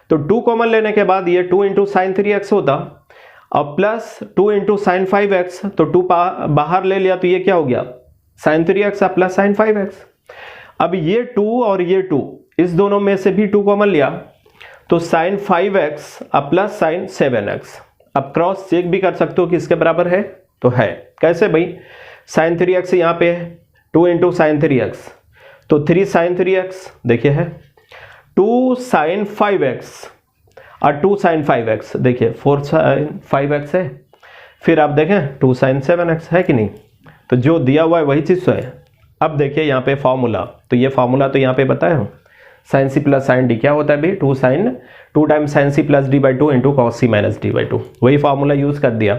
तो 2 कॉमन लेने के बाद ये 2 इंटू साइन 3x होता और प्लस 2 इंटू साइन 5x, तो 2 बाहर ले लिया तो ये क्या हो गया sign 3x plus sign 5x। अब ये 2 और ये 2 इस दोनों में से भी 2 कॉमन लिया तो sign 5x plus sign 7x। अब क्रॉस चेक भी कर सकते हो कि इसके बराबर है, तो है। कैसे भाई, साइन 3x यहाँ पे है 2 इंटू साइन 3x, तो 3 साइन 3x देखिए है, 2 साइन 5x और 2 साइन 5x, देखिए 4 साइन 5x है, फिर आप देखें 2 साइन 7x है कि नहीं, तो जो दिया हुआ है वही चीज तो है। अब देखिए यहाँ पे फॉर्मूला, तो ये फॉर्मूला तो यहाँ पे बताया हूँ, sine c plus sine d क्या होता है भाई, 2 times sine c plus d by 2 into cos c minus d by 2, वही फॉर्मूला यूज कर दिया।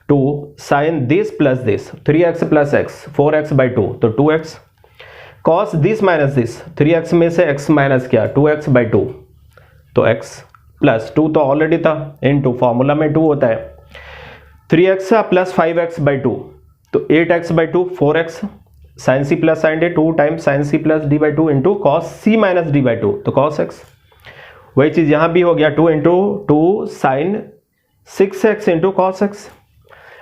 2 sine this plus this 3x plus x 4x by 2, तो 2x, cos this minus this 3x में से x माइनस किया 2x by 2, तो x plus 2 तो already था, इंटू फॉर्मूला में 2 होता है, 3x प्लस 5x बाई 2, तो 8x by 2 4x, sine c plus sine d 2 times sine c plus d by 2 into cos c minus d by 2, तो cos x। वही चीज यहां भी हो गया 2 into 2 sine 6x into cos x।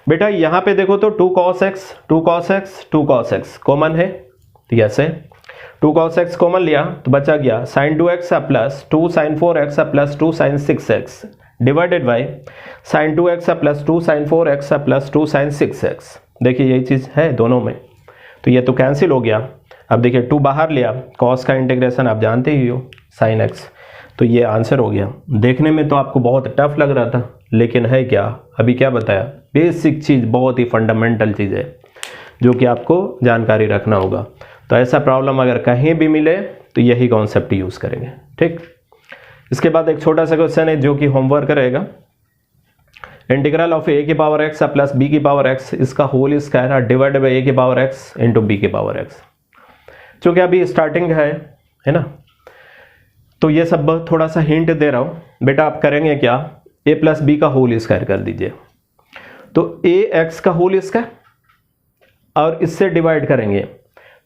बेटा यहां पे देखो तो 2 cos x 2 cos x 2 cos x common है, तो ऐसे 2 cos x कॉमन लिया तो बचा गया sine 2x plus 2 sine 4x plus 2 sine 6x divided by sine 2x plus 2 sine 4x plus 2 sine 6x। देखिए यही चीज है दोनों में, तो ये तो कैंसिल हो गया। अब देखिए 2 बाहर लिया, कॉस का इंटीग्रेशन आप जानते ही हो साइन x, तो ये आंसर हो गया। देखने में तो आपको बहुत टफ लग रहा था, लेकिन है क्या, अभी क्या बताया, बेसिक चीज, बहुत ही फंडामेंटल चीज है जो कि आपको जानकारी रखना होगा। तो ऐसा प्रॉब्लम अगर कहीं भी मिले तो यही कॉन्सेप्ट यूज करेंगे, ठीक। इसके बाद एक छोटा सा क्वेश्चन है जो कि होमवर्क रहेगा, इंटीग्रल ऑफ a की पावर x प्लस b की पावर x इसका whole square divided by a की पावर x इंटू b की पावर x। चूंकि अभी स्टार्टिंग है ना, तो ये सब थोड़ा सा हिंट दे रहा हूं। बेटा आप करेंगे क्या, a प्लस बी का होल स्क्वायर कर दीजिए, तो ax का होल स्क्वायर और इससे डिवाइड करेंगे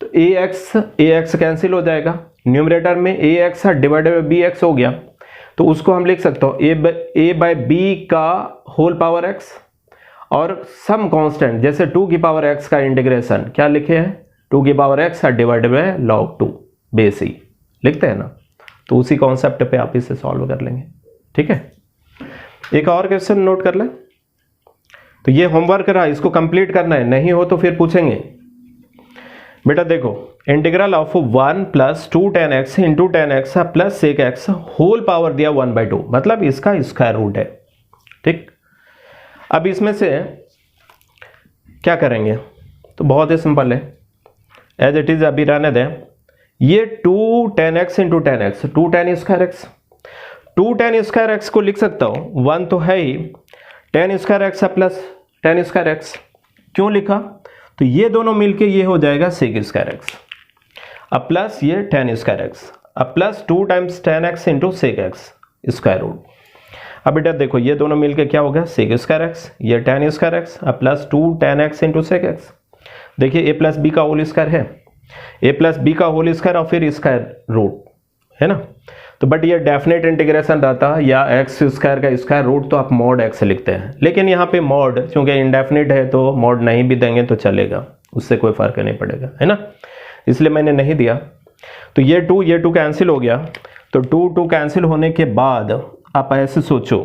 तो ax कैंसिल हो जाएगा, न्यूमरेटर में ax डिवाइडेड बाई bx हो गया, तो उसको हम लिख सकते हो a बाई बी का होल पावर x और सम कांस्टेंट जैसे 2 की पावर x का इंटीग्रेशन क्या लिखे हैं, 2 की power x divided by log 2 base E लिखते हैं ना, तो उसी कॉन्सेप्ट पे आप इसे सॉल्व कर लेंगे, ठीक है। एक और क्वेश्चन नोट कर लें, तो ये होमवर्क रहा, इसको कंप्लीट करना है, नहीं हो तो फिर पूछेंगे। बेटा देखो integral of 1 plus 2 tan x into tan x plus sec x whole power दिया 1/2, मतलब इसका स्क्वायर रूट है, ठीक। अब इसमें से क्या करेंगे, तो बहुत ही सिंपल है, एज इट इज अभी रहने दें। ये 2 tan x into tan x, 2 tan square x, 2 tan square x को लिख सकता हूं, 1 तो है ही, tan square x plus tan square x. क्यों लिखा? तो ये दोनों मिलके ये हो जाएगा सेक स्क्वायर एक्स, अब प्लस ये tan स्क्वायर एक्स, अब plus 2 times tan x into sec x square root. अब बेटा देखो ये दोनों मिलके क्या हो गया, सेक स्क्वायर एक्स, ये tan स्क्वायर एक्स, अब plus 2 tan x into sec x. देखिए ए प्लस बी का होल स्क्वायर है, ए प्लस बी का होल स्क्वायर और फिर स्क्वायर रूट है ना। तो बट ये डेफिनेट इंटीग्रेशन रहता है या एक्स स्क्वायर का स्क्वायर रूट तो आप मॉड एक्स लिखते हैं, लेकिन यहाँ पे मॉड चूंकि इंडेफिनिट है तो मॉड नहीं भी देंगे तो चलेगा, उससे कोई फर्क नहीं पड़ेगा, है ना, इसलिए मैंने नहीं दिया। तो ये 2 कैंसिल हो गया, तो 2 कैंसिल होने के बाद आप ऐसे सोचो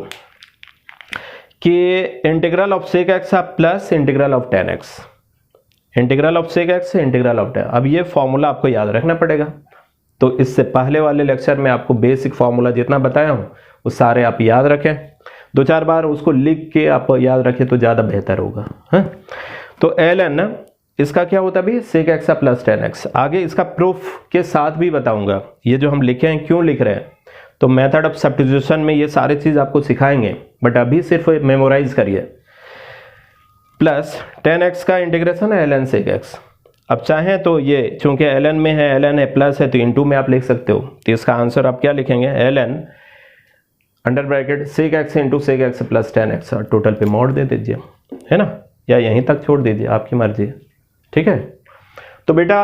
कि integral of sec x plus integral of tan x, integral of sec x integral of tan। अब ये फॉर्मूला आपको याद रखना पड़ेगा, तो इससे पहले वाले लेक्चर में आपको बेसिक फॉर्मूला जितना बताया हूँ वो सारे आप याद रखें, 2-4 बार उसको लिख के आप याद रखें तो ज़्यादा बेहतर होगा, है? तो ln इसका क्या होता है भाई, sec x plus tan x। आगे इसका प्रूफ के साथ भी बताऊंगा, ये जो हम लिखे हैं क्यों लिख रहे हैं, तो मेथड ऑफ सब्स्टिट्यूशन में ये सारी चीज़ आपको सिखाएंगे, बट अभी सिर्फ मेमोराइज करिए। प्लस tan x का इंटीग्रेशन है ln सेक x। अब चाहें तो ये चूंकि ln में है, ln है प्लस है तो इनटू में आप लिख सकते हो, तो इसका आंसर आप क्या लिखेंगे, ln under bracket sec x into sec x plus tan x, और टोटल पे मोड दे दीजिए, है ना, या यहीं तक छोड़ दीजिए, आपकी मर्जी, ठीक है। तो बेटा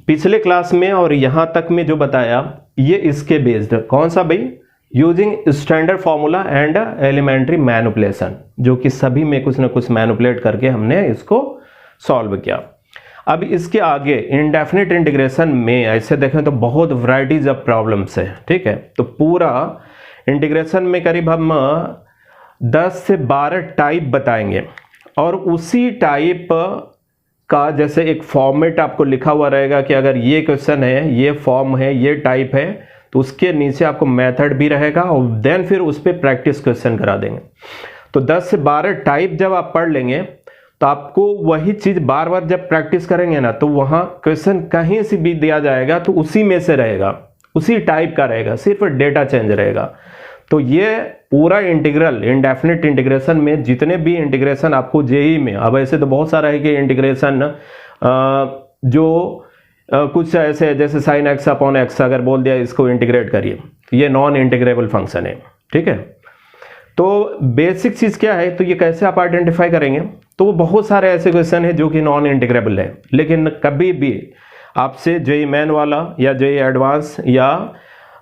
पिछले क्लास में और यहाँ तक में जो बताया ये इसके बेस्ड, कौन सा भाई, using standard formula and elementary manipulation, जो कि सभी में कुछ ना कुछ मैनिपुलेट करके हमने इसको सॉल्व किया। अब इसके आगे इंडेफिनिट इंटीग्रेशन में ऐसे देखें तो बहुत वैरायटीज ऑफ प्रॉब्लम्स है, ठीक है। तो पूरा इंटीग्रेशन में करीब हम 10 से 12 टाइप बताएंगे, और उसी टाइप का जैसे एक फॉर्मेट आपको लिखा हुआ रहेगा कि अगर ये क्वेश्चन है, ये फॉर्म है, ये टाइप है, तो उसके नीचे आपको मेथड भी रहेगा और देन फिर उस पर प्रैक्टिस क्वेश्चन करा देंगे। तो 10 से 12 टाइप जब आप पढ़ लेंगे तो आपको वही चीज बार बार जब प्रैक्टिस करेंगे ना, तो वहां क्वेश्चन कहीं से भी दिया जाएगा तो उसी में से रहेगा, उसी टाइप का रहेगा, सिर्फ डेटा चेंज रहेगा। तो ये पूरा इंटीग्रल इंडेफिनिट इंटीग्रेशन में जितने भी इंटीग्रेशन आपको जेई में, अब ऐसे तो बहुत सारा है कि इंटीग्रेशन जो कुछ ऐसे जैसे साइन एक्स अपॉन एक्स अगर बोल दिया इसको इंटीग्रेट करिए, ये नॉन इंटीग्रेबल फंक्शन है, ठीक है। तो बेसिक चीज क्या है, तो ये कैसे आप आइडेंटिफाई करेंगे, तो वो बहुत सारे ऐसे क्वेश्चन है जो कि नॉन इंटीग्रेबल है, लेकिन कभी भी आपसे जेई मेन वाला या जेई एडवांस या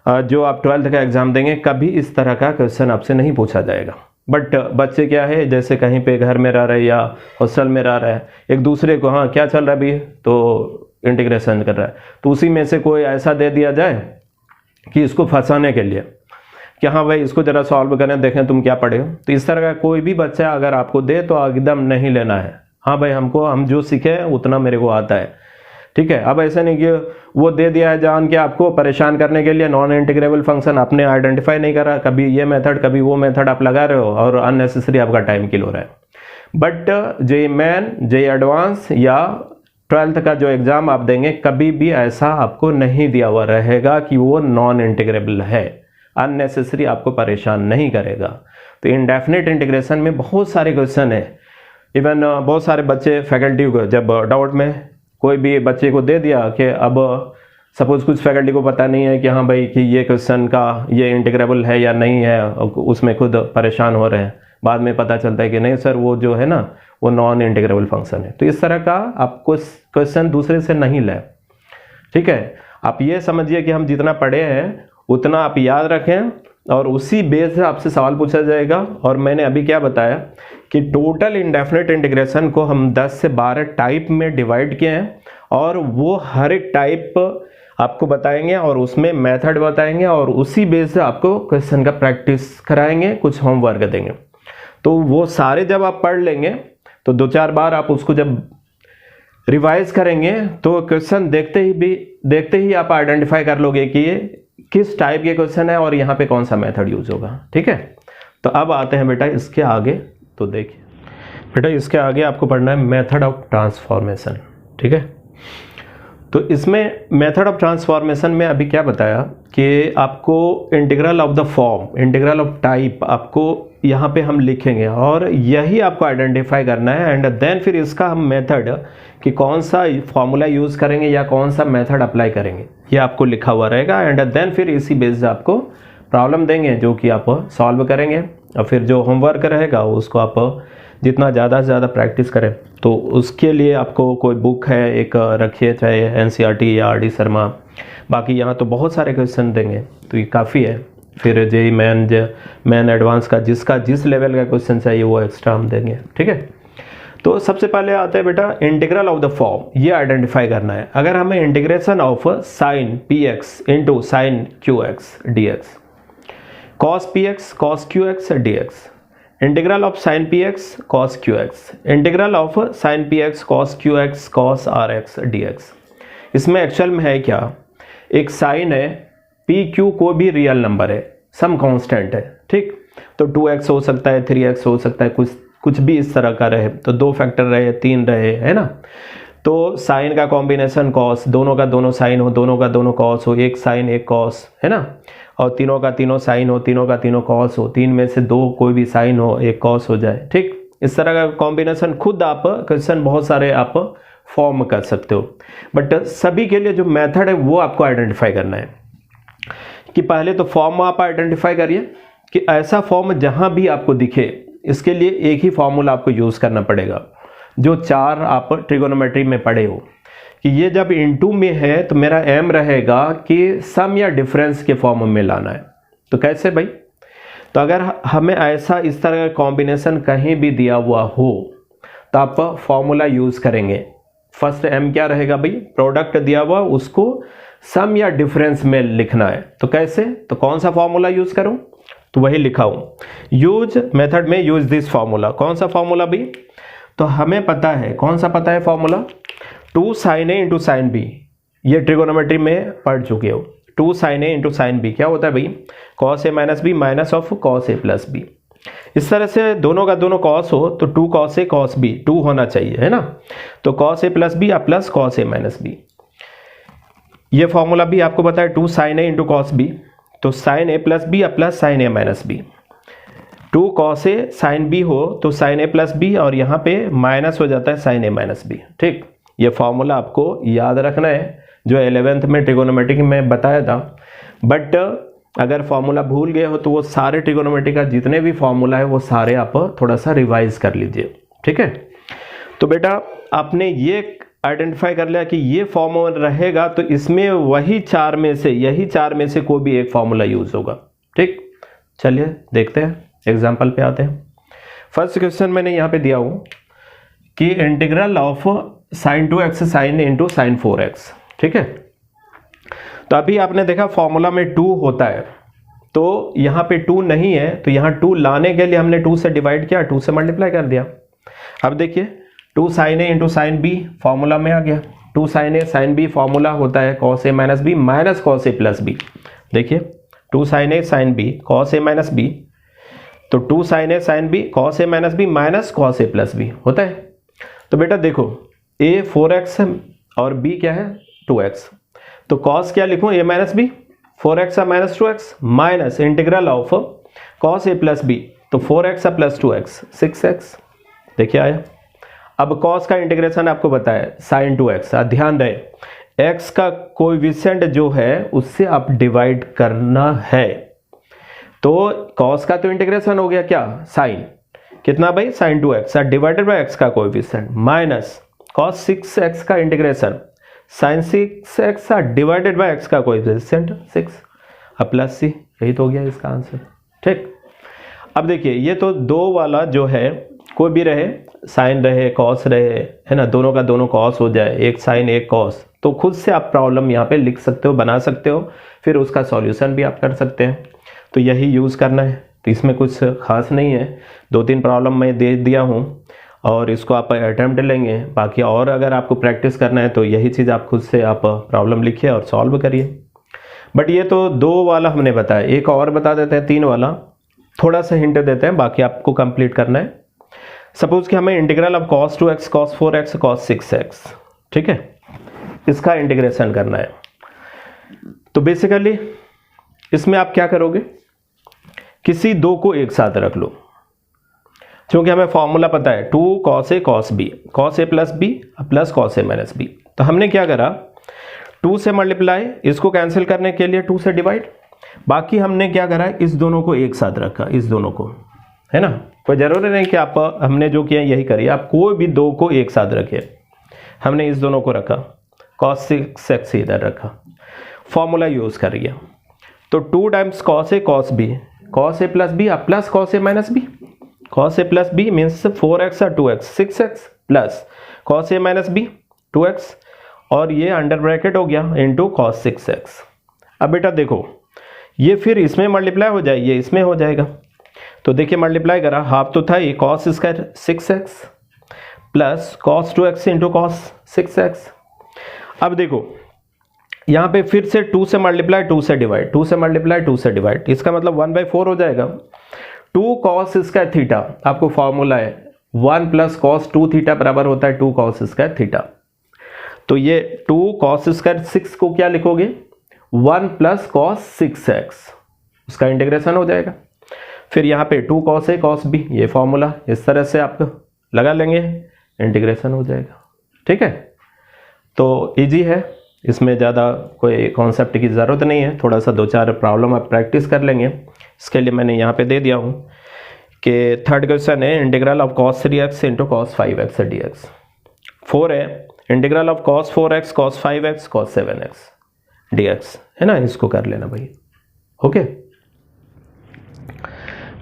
जो आप 12th का एग्जाम देंगे, कभी इस तरह का क्वेश्चन आपसे नहीं पूछा जाएगा। बट बच्चे क्या है, जैसे कहीं पे घर में रह रहे हैं या हॉस्टल में रह रहे हैं, एक दूसरे को हाँ क्या चल रहा है अभी, तो इंटीग्रेशन कर रहा है, तो उसी में से कोई ऐसा दे दिया जाए कि इसको फंसाने के लिए कि हाँ भाई इसको जरा सॉल्व करें, देखें तुम क्या पढ़े हो। तो इस तरह का कोई भी बच्चा अगर आपको दे तो एकदम नहीं लेना है, हाँ भाई हम जो सीखे उतना मेरे को आता है, ठीक है। अब ऐसा नहीं कि वो दे दिया है जान के आपको परेशान करने के लिए, नॉन इंटीग्रेबल फंक्शन आपने आइडेंटिफाई नहीं करा, कभी ये मेथड कभी वो मेथड आप लगा रहे हो और अननेसेसरी आपका टाइम किल हो रहा है। But JEE Main, JEE advance या 12th का जो एग्जाम आप देंगे, कभी भी ऐसा आपको नहीं दिया हुआ रहेगा कि वो नॉन इंटीग्रेबल है, अननेसेसरी आपको परेशान नहीं करेगा। तो इंडेफिनिट इंटीग्रेशन में बहुत सारे क्वेश्चन है, इवन बहुत सारे बच्चे फैकल्टी को जब डाउट में कोई भी बच्चे को दे दिया कि अब सपोज कुछ फैकल्टी को पता नहीं है कि हाँ भाई कि ये क्वेश्चन का ये इंटीग्रेबल है या नहीं है, उसमें खुद परेशान हो रहे हैं, बाद में पता चलता है कि नहीं सर वो जो है ना वो नॉन इंटीग्रेबल फंक्शन है। तो इस तरह का आपको क्वेश्चन दूसरे से नहीं ले, ठीक है। आप ये समझिए कि हम जितना पढ़े हैं उतना आप याद रखें और उसी बेस से आपसे सवाल पूछा जाएगा। और मैंने अभी क्या बताया कि टोटल इंडेफिनिट इंटीग्रेशन को हम 10 से 12 टाइप में डिवाइड किए हैं, और वो हर एक टाइप आपको बताएंगे और उसमें मेथड बताएंगे, और उसी बेस से आपको क्वेश्चन का प्रैक्टिस कराएंगे, कुछ होमवर्क देंगे। तो वो सारे जब आप पढ़ लेंगे तो 2-4 बार आप उसको जब रिवाइज करेंगे तो क्वेश्चन देखते ही आप आइडेंटिफाई कर लोगे कि ये किस टाइप के क्वेश्चन है और यहाँ पे कौन सा मेथड यूज होगा, ठीक है। तो अब आते हैं बेटा इसके आगे। तो देखिए बेटा इसके आगे आपको पढ़ना है मेथड ऑफ ट्रांसफॉर्मेशन, ठीक है। तो इसमें मेथड ऑफ ट्रांसफॉर्मेशन में अभी क्या बताया कि आपको integral of the form, integral of type आपको यहाँ पे हम लिखेंगे और यही आपको आइडेंटिफाई करना है एंड देन फिर इसका हम मेथड कि कौन सा फॉर्मूला यूज़ करेंगे या कौन सा मेथड अप्लाई करेंगे ये आपको लिखा हुआ रहेगा एंड देन फिर इसी बेस से आपको प्रॉब्लम देंगे जो कि आप सॉल्व करेंगे और फिर जो होमवर्क रहेगा उसको आप जितना ज़्यादा से ज़्यादा प्रैक्टिस करें। तो उसके लिए आपको कोई बुक है एक रखिए, चाहे एनसीईआरटी या आर.डी. शर्मा, बाकी यहाँ तो बहुत सारे क्वेश्चन देंगे तो ये काफ़ी है। फिर जेई मेन एडवांस का जिसका जिस लेवल का क्वेश्चन चाहिए वो एक्स्ट्रा हम देंगे, ठीक है। तो सबसे पहले आता है बेटा इंटीग्रल ऑफ द फॉर्म, ये आइडेंटिफाई करना है। अगर हमें integration of sine p x into sine q x D x, cos p x cos q x D x, integral of sine p x cos q x, integral of sine p x cos q x cos r x D x. इसमें actual में है क्या, एक sign है, P Q को भी real number है, some constant है, ठीक। तो 2x हो सकता है, 3x हो सकता है, कुछ भी इस तरह का रहे, तो 2 फैक्टर रहे, 3 रहे, है ना। तो साइन का कॉम्बिनेशन कॉस, दोनों का दोनों साइन हो, दोनों का दोनों कॉस हो, एक साइन एक कॉस, है ना। और तीनों का तीनों साइन हो, तीनों का तीनों कॉस हो, 3 में से 2 कोई भी साइन हो, एक कॉस हो जाए, ठीक। इस तरह का कॉम्बिनेशन खुद आप क्वेश्चन बहुत सारे आप फॉर्म कर सकते हो, बट सभी के लिए जो मेथड है वो आपको आइडेंटिफाई करना है कि पहले तो फॉर्म आप आइडेंटिफाई करिए कि ऐसा फॉर्म जहां भी आपको दिखे इसके लिए एक ही फॉर्मूला आपको यूज़ करना पड़ेगा जो 4 आप ट्रिगोनोमेट्री में पढ़े हो कि ये जब इनटू में है तो मेरा एम रहेगा कि सम या डिफरेंस के फॉर्म में लाना है। तो कैसे भाई, तो अगर हमें ऐसा इस तरह का कॉम्बिनेशन कहीं भी दिया हुआ हो तो आप फॉर्मूला यूज़ करेंगे। फर्स्ट एम क्या रहेगा भाई, प्रोडक्ट दिया हुआ उसको सम या डिफरेंस में लिखना है। तो कैसे, तो कौन सा फॉर्मूला यूज़ करूं, तो वही लिखा हूं, यूज मेथड में यूज दिस फॉर्मूला। कौन सा फॉर्मूला भी, तो हमें पता है, कौन सा पता है formula, 2 sin a into sine b, ये ट्रिगोनोमेट्री में पढ़ चुके हो। 2 sin a into sine b क्या होता है भाई, cos a minus B minus of cos a plus b. इस तरह से दोनों का दोनों cos हो तो 2 cos a cos b 2 होना चाहिए, है ना। तो cos a प्लस बी या plus cos a minus b, ये फॉर्मूला भी आपको पता है 2 sin a into cos b, तो sin a प्लस बी या plus sin a minus b. 2 cos a sin b हो तो sin a प्लस बी और यहाँ पे माइनस हो जाता है sin a माइनस बी, ठीक। ये फॉर्मूला आपको याद रखना है जो 11th में ट्रिगोनोमेट्री में बताया था। बट अगर फॉर्मूला भूल गए हो तो वो सारे ट्रिगोनोमेट्री का जितने भी फॉर्मूला है वो सारे आप थोड़ा सा रिवाइज कर लीजिए, ठीक है। तो बेटा आपने ये आइडेंटिफाई कर लिया कि ये फॉर्मूला रहेगा तो इसमें वही 4 में से, यही 4 में से कोई भी एक फॉर्मूला यूज होगा, ठीक। चलिए देखते हैं, एग्जाम्पल पे आते हैं। फर्स्ट क्वेश्चन मैंने यहाँ पे दिया हूँ कि integral of sin 2x sin into sine 4x, ठीक है। तो अभी आपने देखा फॉर्मूला में 2 होता है, तो यहाँ पे 2 नहीं है, तो यहाँ 2 लाने के लिए हमने 2 से डिवाइड किया, 2 से मल्टीप्लाई कर दिया। अब देखिए 2 sin a into sine b formula में आ गया, 2 sin a sin b फॉर्मूला होता है cos a minus B minus cos a plus b. देखिए 2 sin a sin b cos a minus b, तो 2 sin a sin b cos a minus B minus cos a plus b होता है। तो बेटा देखो a 4x और b क्या है 2x, तो cos क्या लिखूं a minus b 4x minus 2x minus integral of cos a plus b, तो 4x प्लस 2x 6x। देखिए आया। अब cos का इंटीग्रेशन आपको बताया sin 2x, ध्यान रहे x का कोएफिशिएंट जो है उससे आप डिवाइड करना है। तो cos का तो इंटीग्रेशन हो गया क्या sin, कितना भाई sin 2x divided by x का कोएफिशिएंट माइनस cos 6x का integration sin 6x divided by x का कोएफिशिएंट 6 अब प्लस c, यही तो हो गया इसका आंसर, ठीक। अब देखिए ये तो 2 वाला जो है कोई भी रहे, साइन रहे कॉस रहे, है ना, दोनों का दोनों कॉस हो जाए, एक साइन एक कॉस, तो खुद से आप प्रॉब्लम यहाँ पे लिख सकते हो, बना सकते हो, फिर उसका सॉल्यूशन भी आप कर सकते हैं। तो यही यूज़ करना है, तो इसमें कुछ खास नहीं है, 2-3 प्रॉब्लम मैं दे दिया हूँ और इसको आप अटैम्प्ट लेंगे। बाकी और अगर आपको प्रैक्टिस करना है तो यही चीज़ आप खुद से आप प्रॉब्लम लिखिए और सॉल्व करिए। बट ये तो 2 वाला हमने बताया, एक और बता देते हैं 3 वाला, थोड़ा सा हिंट देते हैं, बाकी आपको कंप्लीट करना है। सपोज कि हमें integral of cos 2x cos 4x cos 6x, ठीक है। इसका इंटीग्रेशन करना है। तो बेसिकली इसमें आप क्या करोगे, किसी दो को एक साथ रख लो, क्योंकि हमें फॉर्मूला पता है 2 cos a cos b, cos a plus b plus cos a minus b. तो हमने क्या करा, 2 से मल्टीप्लाई, इसको कैंसिल करने के लिए 2 से डिवाइड, बाकी हमने क्या करा, इस दोनों को एक साथ रखा, इस दोनों को, है ना। कोई जरूरी नहीं कि आप, हमने जो किया यही करिए, आप कोई भी दो को एक साथ रखिए। हमने इस दोनों को रखा, cos 6x इधर रखा, फॉर्मूला यूज करिए। तो 2 times cos a cos b, cos a plus b plus cos a minus b, cos a plus b means 4x और 2x 6x plus cos a minus b 2x, और ये under bracket हो गया into cos 6x। अब बेटा देखो, ये फिर इसमें मल्टीप्लाई हो जाए, ये इसमें हो जाएगा। तो देखिए मल्टीप्लाई करा, हाफ तो था ही, cos square 6x plus cos 2x into cos 6x। अब देखो यहाँ पे फिर से 2 से मल्टीप्लाई 2 से डिवाइड, 2 से मल्टीप्लाई 2 से डिवाइड, इसका मतलब 1/4 हो जाएगा। 2 cos स्क्वायर थीटा, आपको फॉर्मूला है 1 प्लस cos 2 थीटा बराबर होता है 2 cos स्क्वायर थीटा। तो ये 2 cos स्क्वायर 6 को क्या लिखोगे, 1 प्लस cos 6x, उसका इंटीग्रेशन हो जाएगा। फिर यहाँ पे 2 cos a cos b, ये फॉर्मूला इस तरह से आप लगा लेंगे, इंटीग्रेशन हो जाएगा। ठीक है, तो इजी है, इसमें ज़्यादा कोई कॉन्सेप्ट की ज़रूरत नहीं है, थोड़ा सा 2-4 प्रॉब्लम आप प्रैक्टिस कर लेंगे। इसके लिए मैंने यहाँ पे दे दिया हूँ कि थर्ड क्वेश्चन है integral of cos 3x into cos 5x dx। 4 है integral of cos 4x cos 5x cos 7x dx, है ना, इसको कर लेना भाई। ओके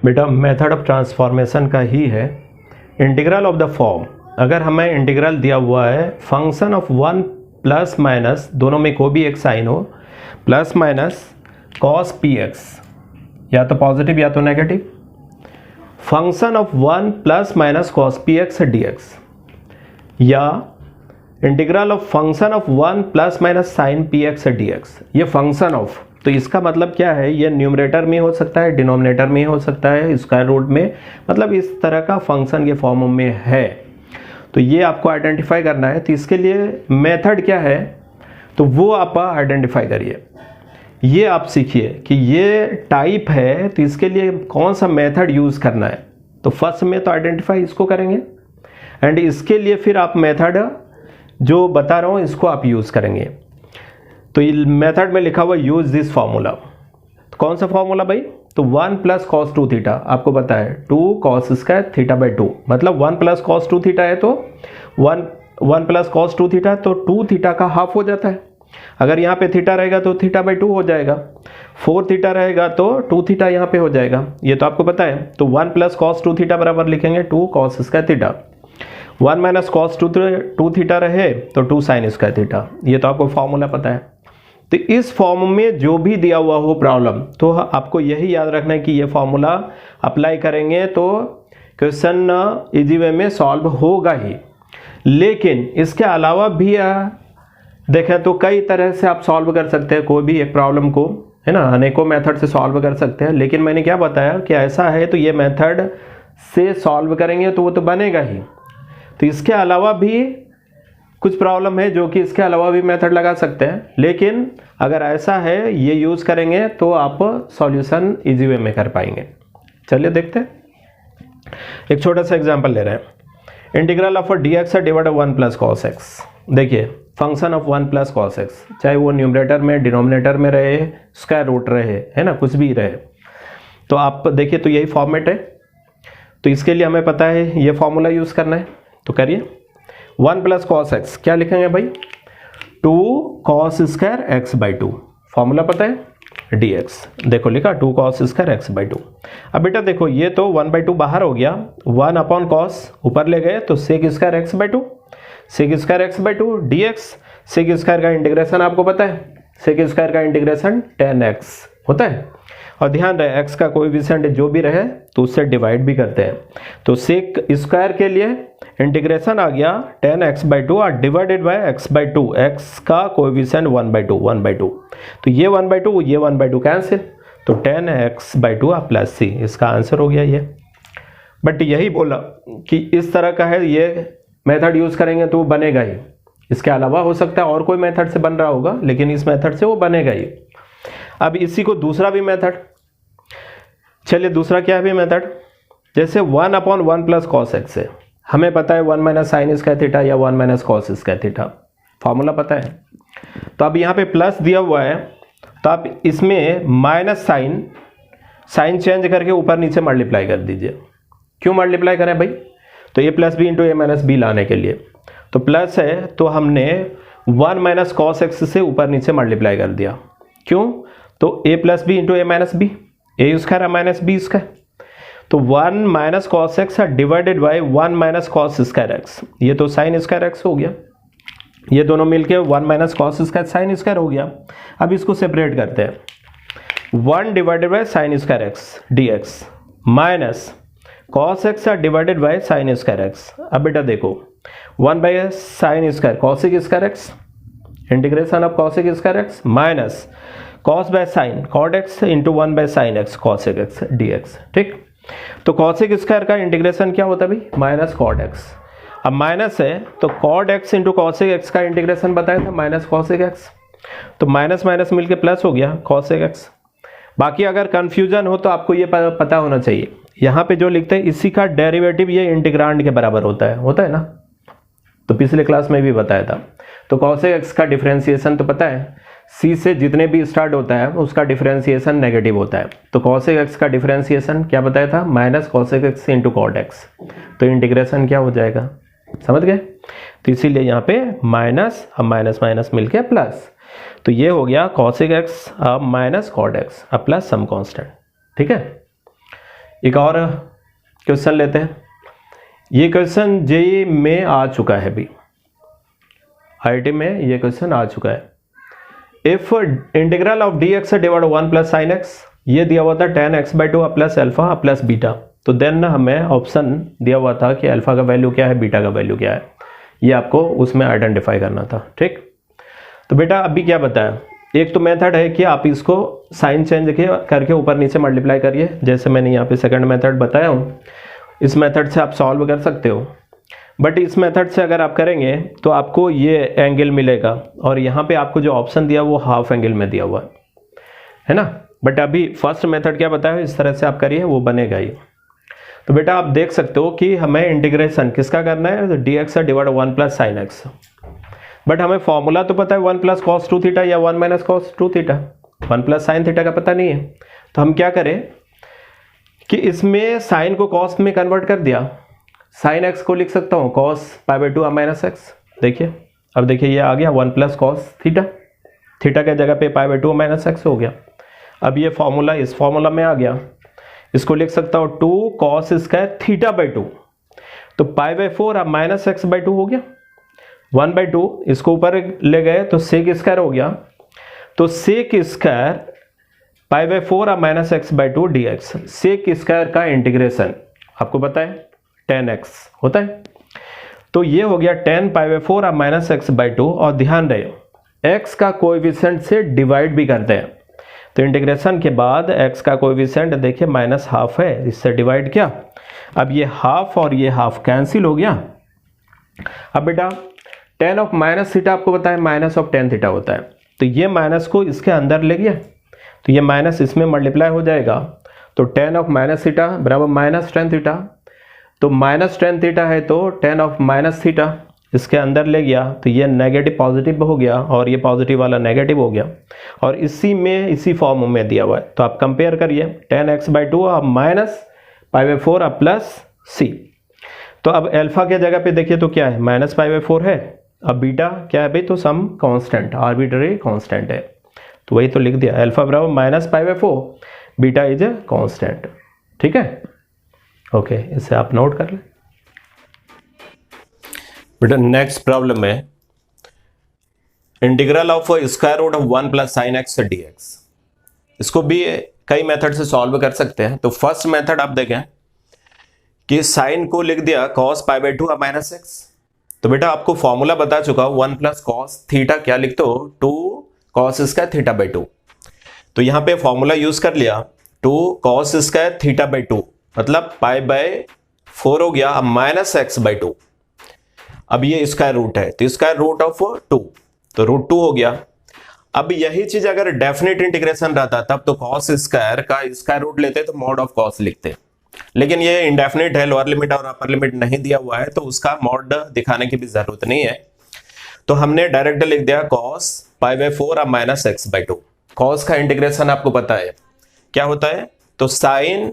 बेटा, मेथड ऑफ ट्रांसफॉर्मेशन का ही है इंटीग्रल ऑफ द फॉर्म। अगर हमें इंटीग्रल दिया हुआ है फंक्शन ऑफ 1 प्लस माइनस, दोनों में कोई भी एक साइन हो, प्लस माइनस cos px, या तो पॉजिटिव या तो negative, function of 1 plus minus cos px dx, या integral of function of 1 plus minus sine px dx। ये फंक्शन ऑफ, तो इसका मतलब क्या है, ये न्यूमरेटर में हो सकता है, डिनोमिनेटर में हो सकता है, स्क्वायर रूट में, मतलब इस तरह का फंक्शन के फॉर्म में है। तो ये आपको आइडेंटिफाई करना है। तो इसके लिए मेथड क्या है, तो वो आप आइडेंटिफाई करिए, ये आप सीखिए कि ये टाइप है, तो इसके लिए कौन सा मेथड यूज़ करना है। तो फर्स्ट में तो आइडेंटिफाई इसको करेंगे, एंड इसके लिए फिर आप मेथड जो बता रहा हूँ इसको आप यूज़ करेंगे। तो ये मेथड में लिखा हुआ यूज दिस फार्मूला, तो कौन सा फार्मूला भाई, तो 1 प्लस cos 2 थीटा, आपको पता है 2 cos स्क्वायर थीटा बाई 2, मतलब 1 प्लस cos 2 थीटा है तो 1 प्लस cos 2 थीटा, तो 2 थीटा का हाफ हो जाता है। अगर यहाँ पे थीटा रहेगा तो थीटा बाई 2 हो जाएगा, 4 थीटा रहेगा तो 2 थीटा यहाँ पे हो जाएगा, ये तो आपको पता है। तो 1 प्लस cos 2 थीटा बराबर लिखेंगे 2 cos square theta, 1 minus cos 2 theta रहे तो 2 साइन स्क्वायर थीटा, ये तो आपको फॉर्मूला पता है। तो इस फॉर्म में जो भी दिया हुआ हो प्रॉब्लम, तो आपको यही याद रखना है कि ये फॉर्मूला अप्लाई करेंगे तो क्वेश्चन इजी वे में सॉल्व होगा ही। लेकिन इसके अलावा भी देखें तो कई तरह से आप सॉल्व कर सकते हैं कोई भी एक प्रॉब्लम को, है ना, अनेकों मेथड से सॉल्व कर सकते हैं। लेकिन मैंने क्या बताया कि ऐसा है तो ये मेथड से सॉल्व करेंगे तो वो तो बनेगा ही। तो इसके अलावा भी कुछ प्रॉब्लम है जो कि इसके अलावा भी मेथड लगा सकते हैं, लेकिन अगर ऐसा है ये यूज़ करेंगे तो आप सॉल्यूशन इजी वे में कर पाएंगे। चलिए देखते हैं, एक छोटा सा एग्जांपल ले रहे हैं। Integral of dx divide 1 plus cos x। देखिए function of 1 plus cos x, चाहे वो न्यूमरेटर में डिनोमिनेटर में रहे, स्क्वायर रूट रहे, है ना, कुछ भी रहे, तो आप देखिए तो यही फॉर्मेट है। तो इसके लिए हमें पता है ये फॉर्मूला यूज़ करना है, तो करिए। 1 प्लस cos x क्या लिखेंगे भाई, 2 cos square x by 2, formula पता है dx, देखो लिखा 2 cos स्क्वायर x बाई 2। अब बेटा देखो ये तो 1/2 बाहर हो गया, 1 अपॉन cos ऊपर ले गए तो sec square x by 2, sec square x by 2 dx। sec square का इंटीग्रेशन आपको पता है, sec स्क्वायर का इंटीग्रेशन 10x होता है, और ध्यान रहे x का कोएफिशिएंट जो भी रहे तो उससे डिवाइड भी करते हैं। तो sec स्क्वायर के लिए इंटीग्रेशन आ गया 10x बाई 2 और divided by x by 2, x का कोएफिशिएंट 1/2। तो ये 1/2 ये 1/2 कैंसिल, तो 10x बाई 2 प्लस c, इसका आंसर हो गया ये। बट यही बोला कि इस तरह का है, ये मेथड यूज़ करेंगे तो बनेगा ही, इसके अलावा हो सकता है और कोई मेथड से बन रहा होगा, लेकिन इस मेथड से वो बनेगा ही। अब इसी को दूसरा भी मेथड, चलिए दूसरा क्या है भी मेथड, जैसे 1/1 प्लस कॉस एक्स है, हमें पता है 1 माइनस साइन स्क्वायर थीटा या 1 minus cos square theta, formula पता है। तो अब यहाँ पे प्लस दिया हुआ है, तो आप इसमें माइनस साइन चेंज करके ऊपर नीचे मल्टीप्लाई कर दीजिए। क्यों मल्टीप्लाई करें भाई, तो ए प्लस बी इंटू ए माइनस बी लाने के लिए। तो प्लस है तो हमने 1 माइनस कॉस एक्स से ऊपर नीचे मल्टीप्लाई कर दिया। क्यों, तो ए प्लस बी इंटू ए माइनस बी, ए स्क्वायर माइनस बी स्क्वायर, तो 1 minus cos x divided by 1 minus cos square x, ये तो साइन स्क्वायर एक्स हो गया, ये दोनों मिलके 1 minus cos square sine square हो गया। अब इसको सेपरेट करते हैं, 1 divided by sine square x D x minus cos x divided by sine square x. अब बेटा देखो 1 by sine square cosec square x, integration of cosec square x minus cos by sine cot x into 1 by sine x cosec x D x. ठीक, तो cosec square का integration क्या होता है भाई, माइनस कॉट एक्स। अब minus है तो cot x into cosec x का इंटीग्रेशन बताया था माइनस कॉसिक एक्स, तो माइनस माइनस मिलके प्लस हो गया कॉसिक एक्स। बाकी अगर कंफ्यूजन हो तो आपको ये पता होना चाहिए, यहाँ पे जो लिखते हैं इसी का डेरिवेटिव ये इंटीग्रांड के बराबर होता है ना, तो पिछले क्लास में भी बताया था। तो कॉसेक एक्स का डिफरेंशिएशन तो पता है, सी से जितने भी स्टार्ट होता है उसका डिफरेंशिएशन नेगेटिव होता है। तो कॉसेक एक्स का डिफरेंशिएशन क्या बताया था, minus cosec x into cot x, तो इंटीग्रेशन क्या हो जाएगा, समझ गए। तो इसीलिए यहाँ पे माइनस, अब माइनस माइनस मिलके प्लस, तो ये हो गया कॉसेक एक्स अब माइनस कॉट एक्स अब प्लस सम कांस्टेंट। ठीक है, एक और क्वेश्चन लेते हैं। ये क्वेश्चन जेईई में आ चुका है भी, आईआईटी में ये क्वेश्चन आ चुका है। If integral of d x divide 1 plus sine x, ये दिया हुआ था tan x/2 plus alpha plus beta, तो देन हमें ऑप्शन दिया हुआ था कि अल्फा का वैल्यू क्या है, बीटा का वैल्यू क्या है, ये आपको उसमें आइडेंटिफाई करना था। ठीक, तो बेटा अभी क्या बताया, एक तो मेथड है कि आप इसको साइन चेंज करके ऊपर नीचे मल्टीप्लाई करिए, जैसे मैंने यहाँ पे सेकंड मेथड बताया हूँ, इस मेथड से आप सॉल्व कर सकते हो। बट इस मेथड से अगर आप करेंगे तो आपको ये एंगल मिलेगा, और यहाँ पे आपको जो ऑप्शन दिया वो हाफ एंगल में दिया हुआ है ना। बट अभी फर्स्ट मेथड क्या बताया, इस तरह से आप करिए वो बनेगा ही। तो बेटा आप देख सकते हो कि हमें इंटीग्रेशन किसका करना है, तो D x divide 1 plus sine x, but हमें फॉर्मूला तो पता है 1 प्लस कॉस 2 थीटा या 1 minus cos 2 theta, 1 plus sine theta का पता नहीं है। तो हम क्या करें कि इसमें साइन को कॉस में कन्वर्ट कर दिया, साइन एक्स को लिख सकता हूँ कॉस π/2 माइनस एक्स। देखिए अब देखिए ये आ गया 1 प्लस कॉस थीटा, थीटा के जगह पे π/2 माइनस एक्स हो गया। अब ये फॉर्मूला इस फॉर्मूला में आ गया, इसको लिख सकता हूँ 2 कॉस स्क्वायर थीटा/2, तो π/4 अब माइनस x/2 हो गया, 1/2 इसको ऊपर ले गए तो सेक स्क्वायर हो गया, तो सेक स्क्वायर π/4 अब minus x/2 dx। Sec square का इंटीग्रेशन आपको पता है tan x होता है, तो ये हो गया tan π/4 अब माइनस x/2, और ध्यान रहे x का कोएफिशिएंट से डिवाइड भी करते हैं, तो इंटीग्रेशन के बाद x का कोएफिशिएंट देखिए माइनस हाफ है, इससे डिवाइड किया, अब ये हाफ और ये हाफ कैंसिल हो गया। अब बेटा tan ऑफ माइनस थीटा आपको पता है माइनस ऑफ tan थीटा होता है, तो ये माइनस को इसके अंदर ले गया, तो ये माइनस इसमें मल्टीप्लाई हो जाएगा, तो tan ऑफ माइनस थीटा बराबर माइनस tan थीटा, तो माइनस tan थीटा है तो tan ऑफ माइनस थीटा इसके अंदर ले गया, तो ये नेगेटिव पॉजिटिव हो गया और ये पॉजिटिव वाला नेगेटिव हो गया, और इसी में इसी फॉर्म में दिया हुआ है। तो आप कंपेयर करिए tan x/2 अब माइनस π/4 अब प्लस c, तो अब अल्फा के जगह पे देखिए तो क्या है माइनस π/4 है, अब बीटा क्या है भाई, तो सम कांस्टेंट आर्बिट्रेरी कांस्टेंट है, तो वही तो लिख दिया अल्फा बराबर minus π/4, beta is a constant. ठीक है, ओके, इसे आप नोट कर लें। बेटा नेक्स्ट प्रॉब्लम है integral of square root of 1 plus sine X dx। इसको भी कई मेथड से सॉल्व कर सकते हैं। तो फर्स्ट मेथड आप देखें कि साइन को लिख दिया cos π/2 अब माइनस एक्स, तो बेटा आपको फॉर्मूला बता चुका 1 प्लस कॉस थीटा क्या लिखते हो 2 कॉस स्क्वायर थीटा/2, तो यहाँ पे फॉर्मूला यूज कर लिया 2 कॉस स्क्वायर थीटा/2 मतलब π/4 हो गया अब माइनस x/2। अब ये स्क्वायर रूट है तो स्क्वायर रूट ऑफ 2, तो √2 हो गया। अब यही चीज अगर डेफिनेट इंटीग्रेशन रहता तब तो कॉस स्क्वायर का स्क्वायर रूट लेते तो मॉड ऑफ कॉस लिखते, लेकिन ये इंडेफिनिट है, लोअर लिमिट और अपर लिमिट नहीं दिया हुआ है तो उसका मॉड दिखाने की भी जरूरत नहीं है। तो हमने डायरेक्ट लिख दिया cos π/4 अब -x/2। कॉस का इंटीग्रेशन आपको पता है क्या होता है, तो sin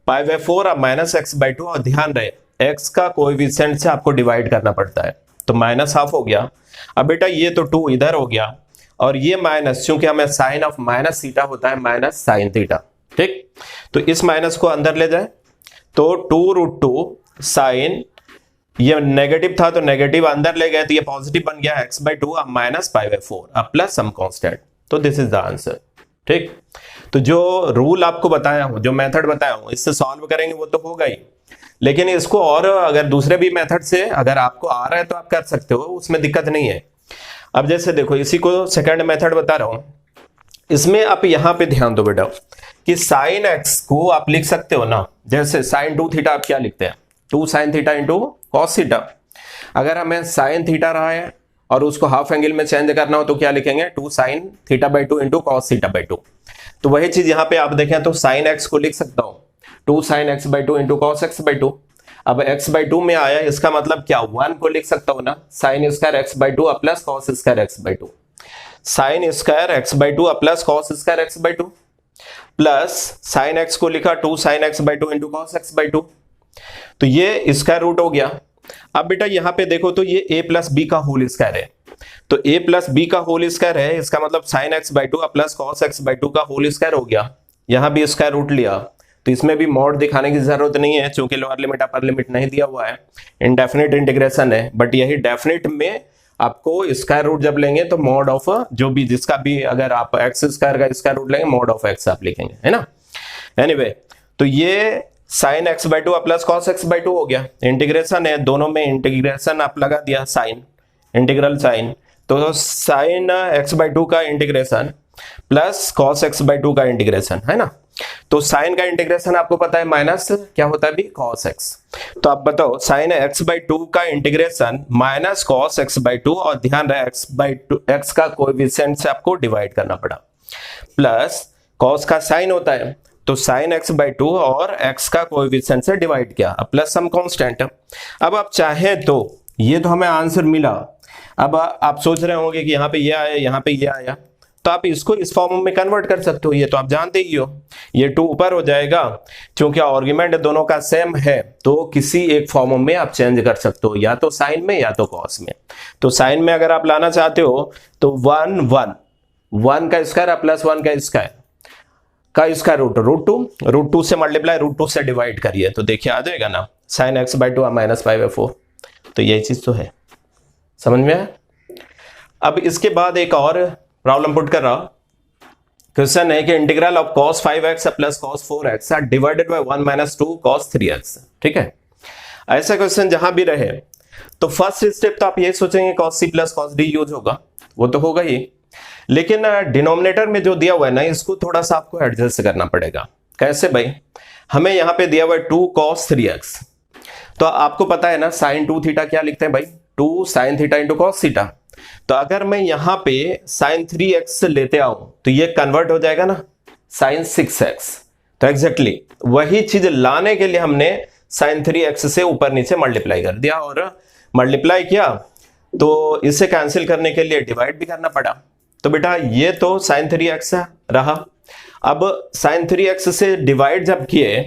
π/4 अब -x/2, और ध्यान रहे x का कोएफिशिएंट से आपको डिवाइड करना पड़ता है, तो -½ हो गया। अब बेटा ये तो 2 इधर हो गया और ये माइनस, चूंकि हमें साइन ऑफ -θ होता है -sin θ, ठीक। तो इस माइनस को अंदर ले जाए तो 2√2 साइन, ये नेगेटिव था तो नेगेटिव अंदर ले गए तो ये पॉजिटिव बन गया x/2 अब -π/4 अब प्लस सम कांस्टेंट, तो दिस इज द आंसर, ठीक। तो जो रूल आपको बताया हूं, जो मेथड बताया हूं, इससे सॉल्व करेंगे वो तो होगा ही, लेकिन इसको और अगर दूसरे भी मेथड से अगर आपको आ रहा है तो आप कर सकते हो, उसमें दिक्कत नहीं है। अब जैसे देखो इसी को सेकंड मेथड बता रहा हूं, इसमें आप यहां पे ध्यान दो बेटा कि sin x को आप लिख सकते हो ना, जैसे sin 2θ आप क्या लिखते हैं, 2 sin θ इंटू cos θ। अगर हमें sin θ रहा है और उसको हाफ एंगल में चेंज करना हो तो क्या लिखेंगे, 2 sin θ/2 इंटू cos θ/2। तो वही चीज यहाँ पे आप देखें तो sin x को लिख सकता हूँ 2 sin x/2 into cos x/2। अब x/2 में आया, इसका मतलब क्या, 1 को लिख सकता हूँ ना, sin square x/2 plus cos square x/2, sin square x/2 plus cos square x/2 plus sin x को लिखा 2 sin x/2 into cos x/2, तो ये स्क्वायर रूट हो गया। अब बेटा यहाँ पे देखो तो ये a प्लस बी का होल स्क्वायर है, तो a प्लस बी का होल स्क्वायर है, इसका मतलब sin x/2 plus cos x/2 का होल स्क्वायर हो गया। यहाँ भी स्क्वायर रूट लिया तो इसमें भी मॉड दिखाने की जरूरत नहीं है, क्योंकि लोअर लिमिट अपर लिमिट नहीं दिया हुआ है, इनडेफिनिट इंटीग्रेशन है। बट यही डेफिनिट में आपको स्क्वायर रूट जब लेंगे तो मॉड ऑफ जो भी, जिसका भी अगर आप x स्क्वायर का स्क्वायर रूट लेंगे मॉड ऑफ x आप लिखेंगे, है ना। एनीवे तो ये sin x/2 plus cos x/2 हो गया, इंटीग्रेशन है, दोनों में इंटीग्रेशन आप लगा दिया, साइन इंटीग्रल साइन, तो sin x/2 का इंटीग्रेशन प्लस cos x/2 का इंटीग्रेशन, है ना। तो साइन का इंटीग्रेशन आपको पता है माइनस क्या होता है भी, cos x। तो आप बताओ sin x/2 का इंटीग्रेशन माइनस cos x/2, और ध्यान रहे x का कोएफिशिएंट से आपको डिवाइड करना पड़ा, प्लस cos का साइन होता है तो sin x/2 और x का कोएफिशिएंट से डिवाइड किया, अब प्लस सम कांस्टेंट। अब आप चाहे तो ये तो हमें आंसर मिला, अब आप सोच रहे होंगे कि यहाँ पे ये आया यहाँ पे ये आया, तो आप इसको इस फॉर्म में कन्वर्ट कर सकते हो, ये तो आप जानते ही हो, ये 2 ऊपर हो जाएगा, क्योंकि आर्गुमेंट दोनों का सेम है तो किसी एक फॉर्म में आप चेंज कर सकते हो, या तो साइन में या तो कॉस में। तो साइन में अगर आप लाना चाहते हो तो 1 का स्क्वायर प्लस 1 का स्क्वायर का स्क्वायर √2 से मल्टीप्लाई √2 से डिवाइड करिए, तो देखिए आ जाएगा ना sin x/2 -π/4। तो यही चीज तो है, समझ में आया। अब इसके बाद एक और प्रॉब्लम पुट कर रहा, क्वेश्चन है कि integral of cos 5x plus cos 4x r divided by 1 - 2 cos 3x, ठीक है। ऐसा क्वेश्चन जहां भी रहे तो फर्स्ट स्टेप तो आप ये सोचेंगे cos c plus cos d use होगा, वो तो होगा ही, लेकिन डिनोमिनेटर में जो दिया हुआ है ना, इसको थोड़ा सा आपको एडजस्ट करना पड़ेगा। कैसे भाई, हमें यहाँ पे दिया हुआ है 2 cos 3x, तो आपको पता है ना sin 2θ क्या लिखते हैं भाई, 2 sin θ इंटू cos θ। तो अगर मैं यहाँ पे sin 3x लेते आऊं तो ये कन्वर्ट हो जाएगा ना sin 6x। तो एग्जैक्टली वही चीज लाने के लिए हमने sin 3x से ऊपर नीचे मल्टीप्लाई कर दिया, और मल्टीप्लाई किया तो इसे कैंसिल करने के लिए डिवाइड भी करना पड़ा। तो बेटा ये तो sin 3x रहा, अब sin 3x से डिवाइड जब किए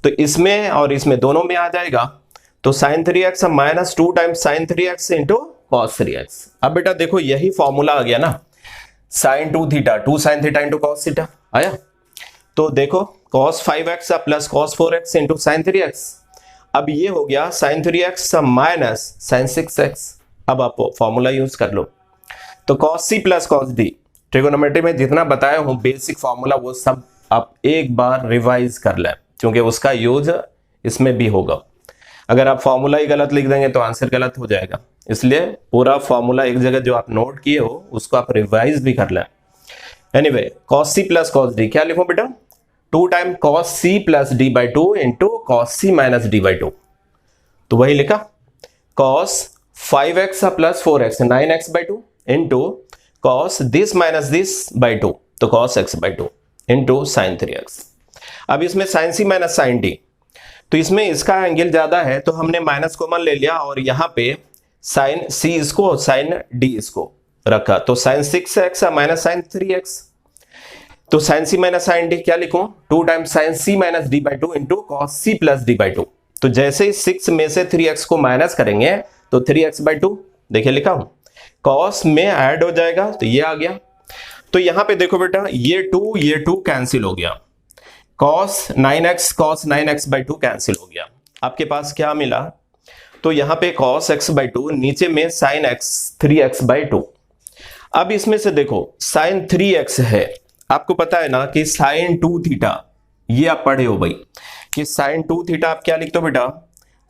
तो इसमें और इसमें दोनों में आ जाएगा, तो sin 3x minus 2 times sin 3x into cos 3x। अब बेटा देखो यही फॉर्मूला आ गया ना, sin 2 sin θ इंटू cos θ आया, तो देखो cos 5x plus cos 4x into sin 3x, अब ये हो गया sin 3x minus sin 6x। अब आप फॉर्मूला यूज कर लो, तो cos c plus cos d, trigonometry में जितना बताया हूं बेसिक फॉर्मूला वो सब आप एक बार रिवाइज कर लें, क्योंकि उसका यूज इसमें भी होगा। अगर आप फॉर्मूला ही गलत लिख देंगे तो आंसर गलत हो जाएगा, इसलिए पूरा फॉर्मूला एक जगह जो आप नोट किए हो उसको आप रिवाइज भी कर लें। Anyway cos c plus cos d क्या लिखो बेटा, 2 time cos c plus d/2 into cos c minus d/2, तो वही लिखा cos 5x plus 4x 9x/2 into cos this minus this by 2 तो cos x by 2 into sine 3x। अब इसमें sign c minus sine D, तो इसमें इसका angle ज्यादा है तो हमने माइनस कॉमन ले लिया और यहां पे साइन सी इसको साइन डी इसको रखा, तो sign 6x minus sine 3x। तो sine c minus sine d क्या लिखूं, 2 times sine c minus d by 2 into cos c plus d by 2। तो जैसे ही 6 में से 3x को माइनस करेंगे तो 3x बाई 2 देखिए लिखा हूं, कॉस में ऐड हो जाएगा तो ये आ गया। तो यहां पे देखो बेटा ये 2 कैंसिल हो गया, कॉस 9x बाई 2 कैंसिल हो गया। आपके पास क्या मिला, तो यहां पे cos x बाई 2 नीचे में sin x 3x बाई 2। अब इसमें से देखो sin 3x है, आपको पता है ना कि sin 2 थीटा, ये आप पढ़े हो भाई कि sin 2 थीटा आप क्या लिखते हो बेटा,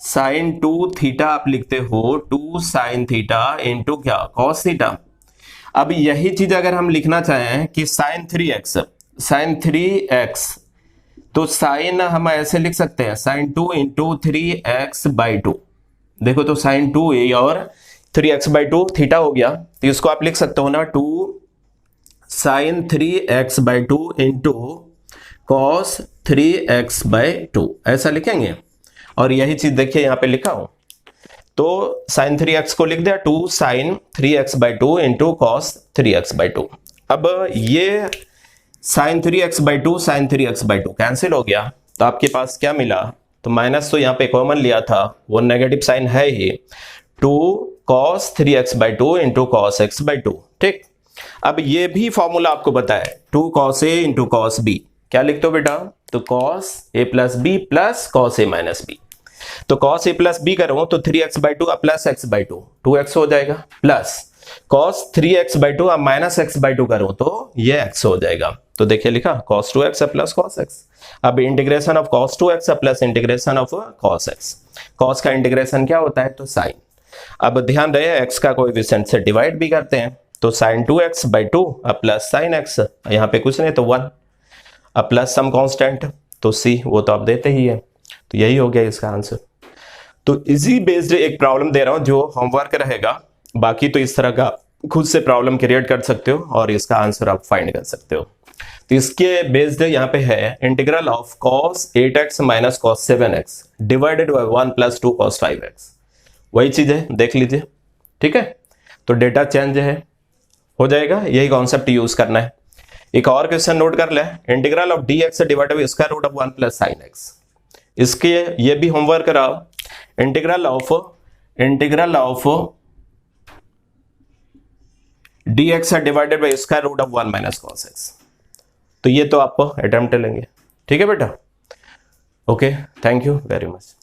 sin 2 थीटा आप लिखते हो 2 sin थीटा इंटू क्या cos थीटा। अब यही चीज अगर हम लिखना चाहें कि sin 3x तो साइन हम ऐसे लिख सकते हैं sin 2 इंटू 3x बाई 2। देखो तो sin 2 और 3x बाई 2 थीटा हो गया, तो इसको आप लिख सकते हो ना 2 sin 3x by 2 into cos 3x by 2, ऐसा लिखेंगे। और यही चीज देखिए यहां पे लिखा हूं, तो sin 3x को लिख दिया 2 sin 3x by 2 into cos 3x by 2। अब ये sin 3x by 2 sin 3x by 2 cancel हो गया, तो आपके पास क्या मिला, तो माइनस तो यहाँ पे कॉमन लिया था, वो नेगेटिव साइन है ही, 2 cos 3x by 2 into cos x by 2। ठीक, अब ये भी फॉर्मूला आपको पता है 2 cos a into cos b, क्या लिखते हो बेटा, तो cos a plus b plus cos a minus b। तो cos a प्लस b करूं तो 3x by 2 plus x by 2 2x हो जाएगा, plus cos 3x by 2 minus x by 2 करूं तो ये x हो जाएगा। तो देखिए लिखा cos 2x plus cos x। अब integration of cos 2x plus integration of cos x, cos का इंटीग्रेशन क्या होता है, तो साइन। अब ध्यान रहे x का कोएफिशिएंट से डिवाइड भी करते हैं, तो sin 2x by 2 plus sin x, यहाँ पे कुछ नहीं तो 1, अब प्लस सम कांस्टेंट तो c, वो तो आप देते ही है, तो यही हो गया इसका आंसर। तो इजी बेस्ड एक प्रॉब्लम दे रहा हूं जो होमवर्क रहेगा, बाकी तो इस तरह का खुद से प्रॉब्लम क्रिएट कर सकते हो और इसका आंसर आप फाइंड कर सकते हो। तो इसके बेस्ड यहाँ पे है integral of cos 8x minus cos 7x divided by 1 plus 2 cos 5x, वही चीज है, देख लीजिए। ठीक है, तो डेटा चेंज है हो जाएगा, यही कॉन्सेप्ट यूज करना है। एक और क्वेश्चन नोट कर ले, integral of dx divided by square root of 1 plus sin x, इसके ये भी होमवर्क कराओ। Integral of dx divided by square root of 1 minus cos x, तो ये तो आप अटेम्प्ट लेंगे। ठीक है बेटा, okay, thank you very much.